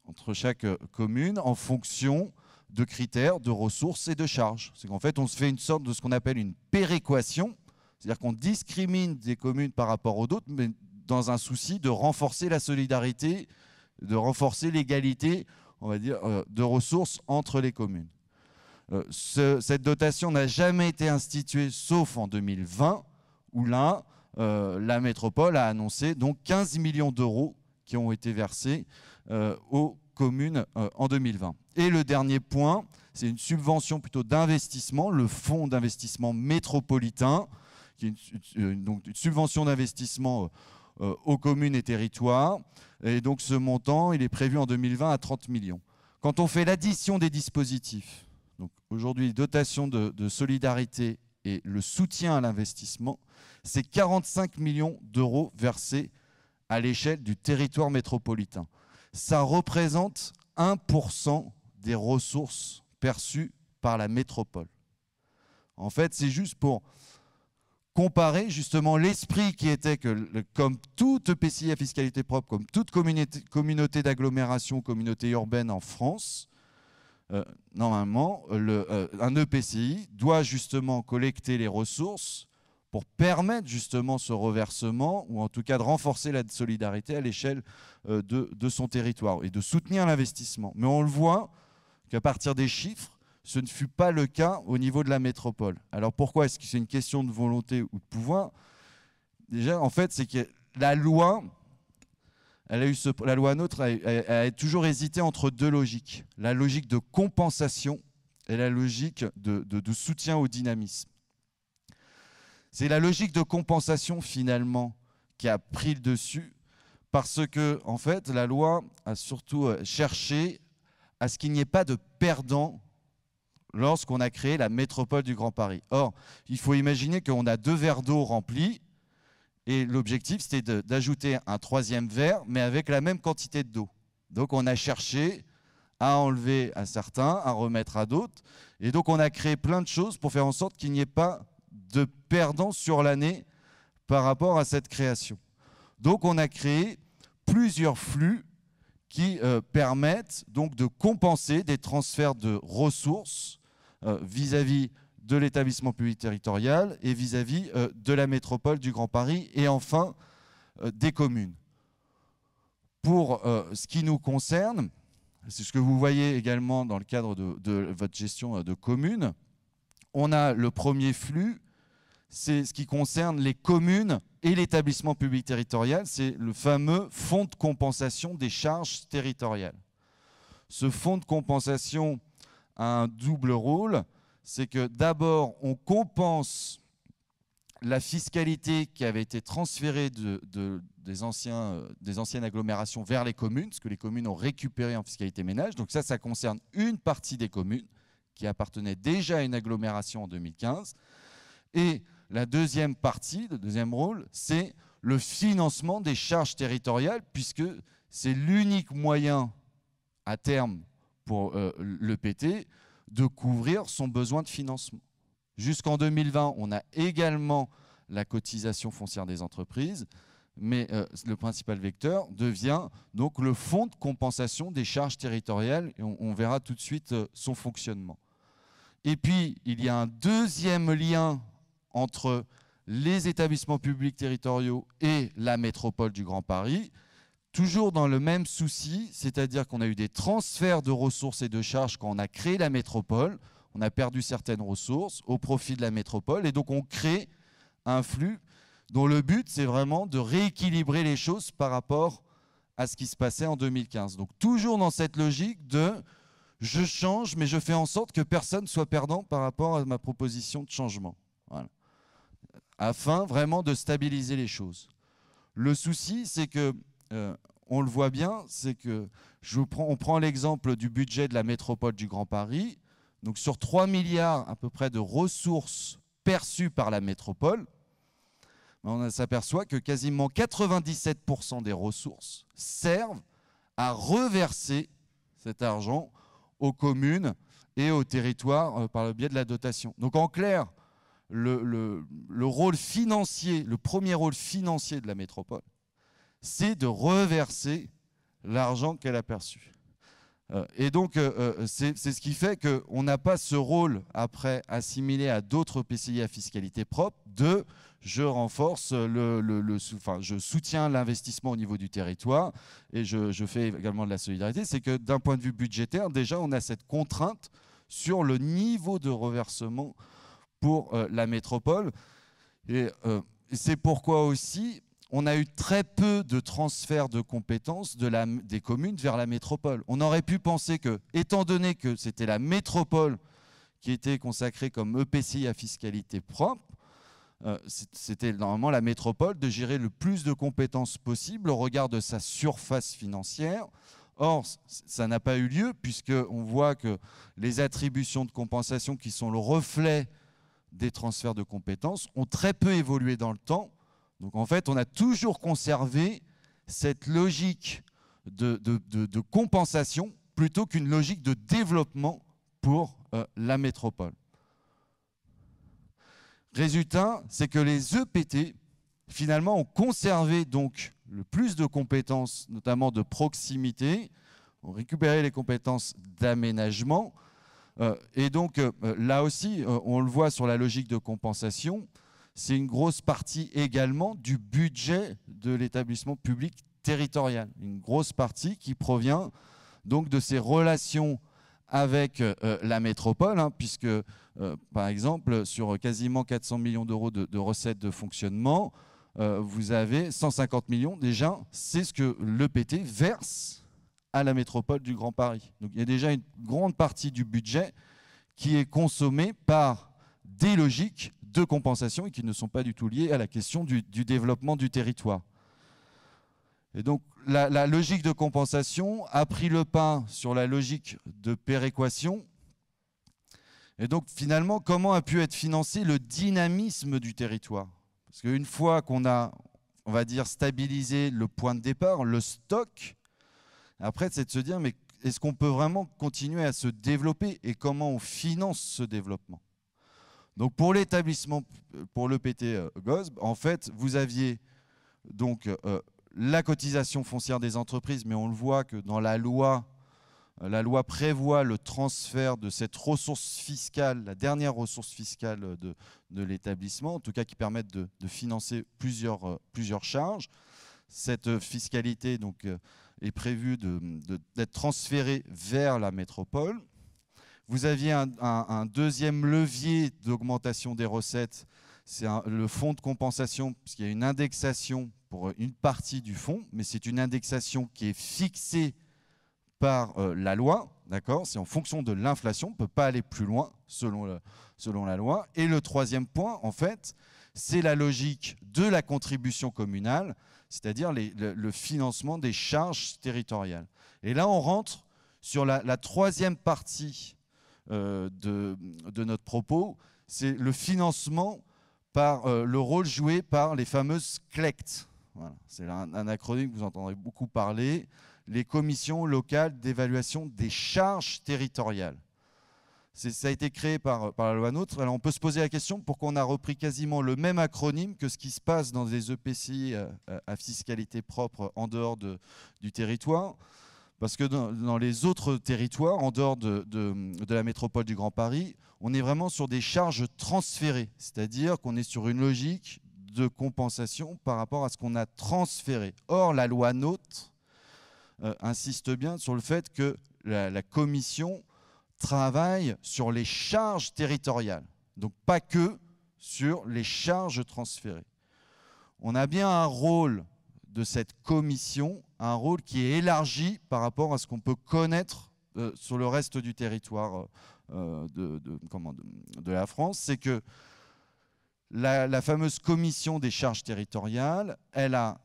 entre chaque commune en fonction de critères, de ressources et de charges. C'est qu'en fait, on se fait une sorte de ce qu'on appelle une péréquation, c'est-à-dire qu'on discrimine des communes par rapport aux autres, mais dans un souci de renforcer la solidarité, de renforcer l'égalité, on va dire, de ressources entre les communes. Cette dotation n'a jamais été instituée, sauf en 2020, où là, la métropole a annoncé donc 15 millions d'euros qui ont été versés aux communes en 2020. Et le dernier point, c'est une subvention plutôt d'investissement, le fonds d'investissement métropolitain, qui est donc une subvention d'investissement aux communes et territoires. Et donc ce montant, il est prévu en 2020 à 30 millions. Quand on fait l'addition des dispositifs, donc aujourd'hui dotation de solidarité et le soutien à l'investissement, c'est 45 millions d'euros versés à l'échelle du territoire métropolitain. Ça représente 1% des ressources perçues par la métropole. En fait, c'est juste pour comparer justement l'esprit qui était que, comme toute EPCI à fiscalité propre, comme toute communauté d'agglomération, communauté urbaine en France, normalement, un EPCI doit justement collecter les ressources pour permettre justement ce reversement, ou en tout cas de renforcer la solidarité à l'échelle de son territoire et de soutenir l'investissement. Mais on le voit qu'à partir des chiffres, ce ne fut pas le cas au niveau de la métropole. Alors pourquoi? Est-ce que c'est une question de volonté ou de pouvoir? Déjà, en fait, c'est que la loi, la loi NOTRe a toujours hésité entre deux logiques. La logique de compensation et la logique de soutien au dynamisme. C'est la logique de compensation, finalement, qui a pris le dessus, parce que, en fait, la loi a surtout cherché à ce qu'il n'y ait pas de perdants lorsqu'on a créé la métropole du Grand Paris. Or, il faut imaginer qu'on a 2 verres d'eau remplis, et l'objectif, c'était d'ajouter un 3e verre, mais avec la même quantité d'eau. Donc, on a cherché à enlever à certains, à remettre à d'autres, et donc on a créé plein de choses pour faire en sorte qu'il n'y ait pas de perdants sur l'année par rapport à cette création. Donc on a créé plusieurs flux qui permettent donc de compenser des transferts de ressources vis-à-vis de l'établissement public territorial et vis-à-vis de la métropole du Grand Paris et enfin des communes. Pour ce qui nous concerne, c'est ce que vous voyez également dans le cadre de votre gestion de communes, on a le premier flux, c'est ce qui concerne les communes et l'établissement public territorial, c'est le fameux fonds de compensation des charges territoriales. Ce fonds de compensation a un double rôle, c'est que d'abord on compense la fiscalité qui avait été transférée des anciennes agglomérations vers les communes, ce que les communes ont récupéré en fiscalité ménage. Donc ça concerne une partie des communes qui appartenaient déjà à une agglomération en 2015. Et la deuxième partie, le deuxième rôle, c'est le financement des charges territoriales, puisque c'est l'unique moyen à terme pour l'EPT de couvrir son besoin de financement. Jusqu'en 2020, on a également la cotisation foncière des entreprises, mais le principal vecteur devient donc le fonds de compensation des charges territoriales, et on verra tout de suite son fonctionnement. Et puis, il y a un deuxième lien entre les établissements publics territoriaux et la métropole du Grand Paris, toujours dans le même souci, c'est-à-dire qu'on a eu des transferts de ressources et de charges quand on a créé la métropole. On a perdu certaines ressources au profit de la métropole, et donc on crée un flux dont le but, c'est vraiment de rééquilibrer les choses par rapport à ce qui se passait en 2015. Donc toujours dans cette logique de je change, mais je fais en sorte que personne ne soit perdant par rapport à ma proposition de changement. Voilà. Afin vraiment de stabiliser les choses. Le souci, c'est que, on le voit bien, c'est que on prend l'exemple du budget de la métropole du Grand Paris. Donc sur 3 milliards à peu près de ressources perçues par la métropole, on s'aperçoit que quasiment 97% des ressources servent à reverser cet argent aux communes et aux territoires par le biais de la dotation. Donc en clair, le rôle financier, le premier rôle financier de la métropole, c'est de reverser l'argent qu'elle a perçu. Et donc, c'est ce qui fait qu'on n'a pas ce rôle après assimilé à d'autres PCI à fiscalité propre de je renforce, je soutiens l'investissement au niveau du territoire et je fais également de la solidarité. C'est que d'un point de vue budgétaire, déjà, on a cette contrainte sur le niveau de reversement pour la métropole. Et c'est pourquoi aussi on a eu très peu de transferts de compétences des communes vers la métropole. On aurait pu penser que, étant donné que c'était la métropole qui était consacrée comme EPCI à fiscalité propre, c'était normalement la métropole de gérer le plus de compétences possible au regard de sa surface financière. Or, ça n'a pas eu lieu puisqu'on voit que les attributions de compensation qui sont le reflet des transferts de compétences ont très peu évolué dans le temps. Donc en fait, on a toujours conservé cette logique de compensation plutôt qu'une logique de développement pour la métropole. Résultat, c'est que les EPT, finalement, ont conservé donc le plus de compétences, notamment de proximité, ont récupéré les compétences d'aménagement. Et donc là aussi, on le voit sur la logique de compensation, c'est une grosse partie également du budget de l'établissement public territorial. Une grosse partie qui provient donc de ces relations avec la métropole, hein, puisque, par exemple, sur quasiment 400 millions d'euros de recettes de fonctionnement, vous avez 150 millions déjà, c'est ce que l'EPT verse à la métropole du Grand Paris. Donc il y a déjà une grande partie du budget qui est consommée par des logiques de compensation et qui ne sont pas du tout liées à la question du développement du territoire. Et donc la logique de compensation a pris le pas sur la logique de péréquation. Et donc finalement, comment a pu être financé le dynamisme du territoire? Parce qu'une fois qu'on a, on va dire, stabilisé le point de départ, le stock, après c'est de se dire, mais est-ce qu'on peut vraiment continuer à se développer et comment on finance ce développement? Donc pour l'établissement, pour l'EPT GOSB, en fait, vous aviez donc la cotisation foncière des entreprises, mais on le voit que dans la loi prévoit le transfert de cette ressource fiscale, la dernière ressource fiscale de l'établissement, en tout cas qui permettent de financer plusieurs charges. Cette fiscalité donc, est prévue d'être transférée vers la métropole. Vous aviez un deuxième levier d'augmentation des recettes, c'est le fonds de compensation, puisqu'il y a une indexation pour une partie du fonds, mais c'est une indexation qui est fixée par la loi, d'accord? C'est en fonction de l'inflation, on ne peut pas aller plus loin selon la loi. Et le troisième point, en fait, c'est la logique de la contribution communale, c'est-à-dire le financement des charges territoriales. Et là, on rentre sur la troisième partie de notre propos, c'est le financement par le rôle joué par les fameuses CLECT. Voilà. C'est un acronyme que vous entendrez beaucoup parler, les commissions locales d'évaluation des charges territoriales. Ça a été créé par la loi NOTRe. Alors on peut se poser la question pourquoi on a repris quasiment le même acronyme que ce qui se passe dans des EPCI à fiscalité propre en dehors du territoire. Parce que dans les autres territoires, en dehors de la métropole du Grand Paris, on est vraiment sur des charges transférées, c'est-à-dire qu'on est sur une logique de compensation par rapport à ce qu'on a transféré. Or, la loi NOTRe insiste bien sur le fait que la commission travaille sur les charges territoriales, donc pas que sur les charges transférées. On a bien un rôle de cette commission, un rôle qui est élargi par rapport à ce qu'on peut connaître sur le reste du territoire de la France. C'est que la fameuse commission des charges territoriales, elle a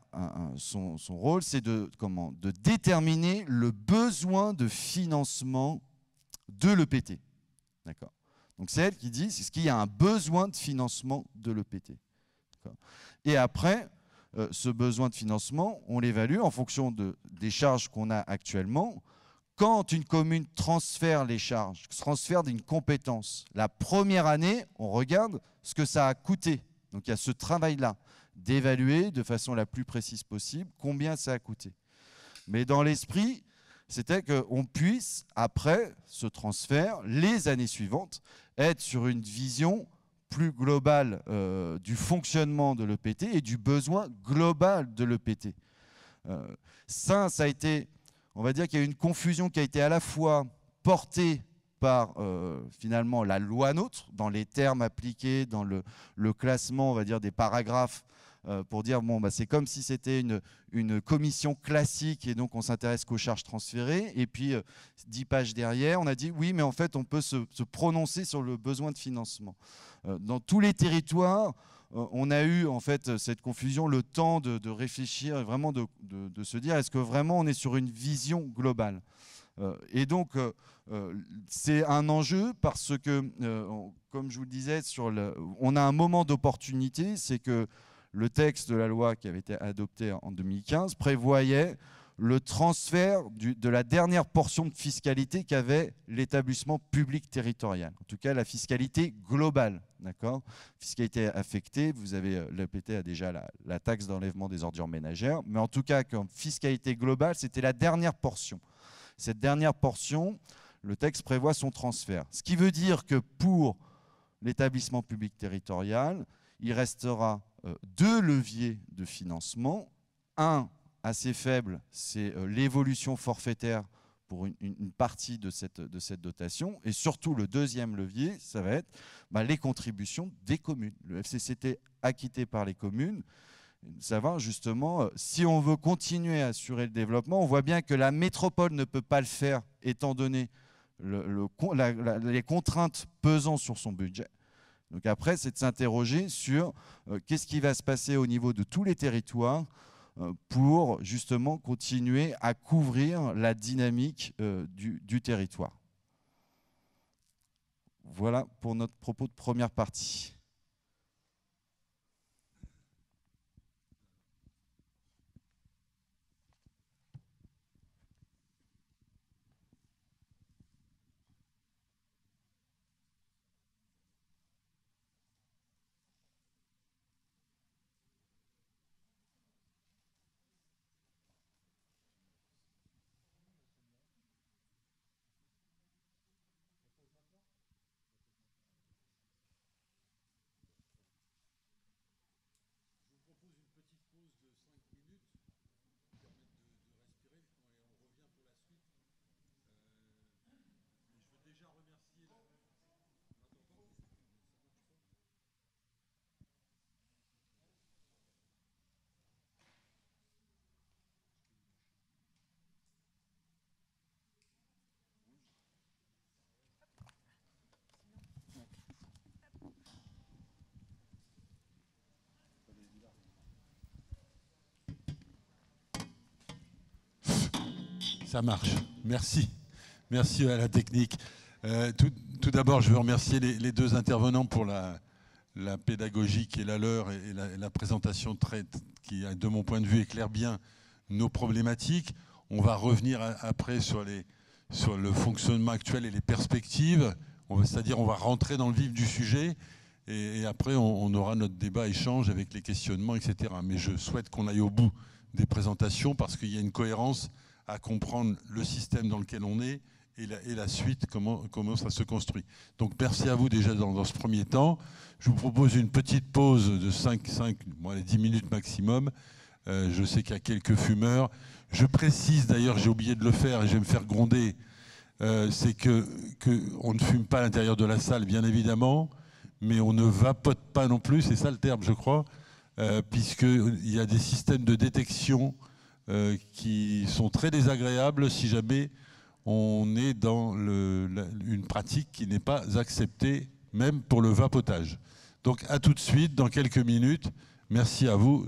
son rôle, c'est de déterminer le besoin de financement de l'EPT. D'accord. Donc c'est elle qui dit, est-ce qu'il y a un besoin de financement de l'EPT. Et après, ce besoin de financement, on l'évalue en fonction des charges qu'on a actuellement. Quand une commune transfère les charges, transfère d'une compétence, la première année, on regarde ce que ça a coûté. Donc il y a ce travail-là, d'évaluer de façon la plus précise possible combien ça a coûté. Mais dans l'esprit, c'était qu'on puisse, après ce transfert, les années suivantes, être sur une vision plus globale du fonctionnement de l'EPT et du besoin global de l'EPT. Ça a été, on va dire qu'il y a une confusion qui a été à la fois portée par finalement la loi NOTRe, dans les termes appliqués, dans le classement, on va dire, des paragraphes, pour dire, bon, bah, c'est comme si c'était une commission classique et donc on s'intéresse qu'aux charges transférées. Et puis, 10 pages derrière, on a dit, oui, mais en fait, on peut se prononcer sur le besoin de financement. Dans tous les territoires, on a eu en fait cette confusion, le temps de réfléchir et vraiment de se dire, est-ce que vraiment on est sur une vision globale ? Et donc, c'est un enjeu parce que, comme je vous le disais, on a un moment d'opportunité, c'est que le texte de la loi qui avait été adopté en 2015 prévoyait le transfert de la dernière portion de fiscalité qu'avait l'établissement public territorial. En tout cas, la fiscalité globale, d'accord ? Fiscalité affectée, vous avez, l'EPT a déjà la taxe d'enlèvement des ordures ménagères, mais en tout cas, comme fiscalité globale, c'était la dernière portion. Cette dernière portion, le texte prévoit son transfert. Ce qui veut dire que pour l'établissement public territorial, il restera 2 leviers de financement. Un assez faible, c'est l'évolution forfaitaire pour une partie de cette dotation. Et surtout, le deuxième levier, ça va être les contributions des communes. Le FCCT acquitté par les communes, savoir justement, si on veut continuer à assurer le développement, on voit bien que la métropole ne peut pas le faire étant donné les contraintes pesant sur son budget. Donc après, c'est de s'interroger sur qu'est-ce qui va se passer au niveau de tous les territoires pour justement continuer à couvrir la dynamique du territoire. Voilà pour notre propos de première partie. Ça marche. Merci. Merci à la technique. Tout d'abord, je veux remercier les 2 intervenants pour la pédagogie qui est la leur et la présentation qui, de mon point de vue, éclaire bien nos problématiques. On va revenir après sur le fonctionnement actuel et les perspectives. C'est-à-dire on va rentrer dans le vif du sujet et après on aura notre débat, échange avec les questionnements, etc. Mais je souhaite qu'on aille au bout des présentations parce qu'il y a une cohérence à comprendre le système dans lequel on est et la suite, comment ça se construit. Donc merci à vous déjà dans ce premier temps. Je vous propose une petite pause de 10 minutes maximum. Je sais qu'il y a quelques fumeurs. Je précise d'ailleurs, j'ai oublié de le faire et je vais me faire gronder, c'est qu'on ne fume pas à l'intérieur de la salle, bien évidemment, mais on ne vapote pas non plus, c'est ça le terme, je crois, puisqu'il y a des systèmes de détection qui sont très désagréables si jamais on est dans une pratique qui n'est pas acceptée, même pour le vapotage. Donc à tout de suite, dans quelques minutes. Merci à vous.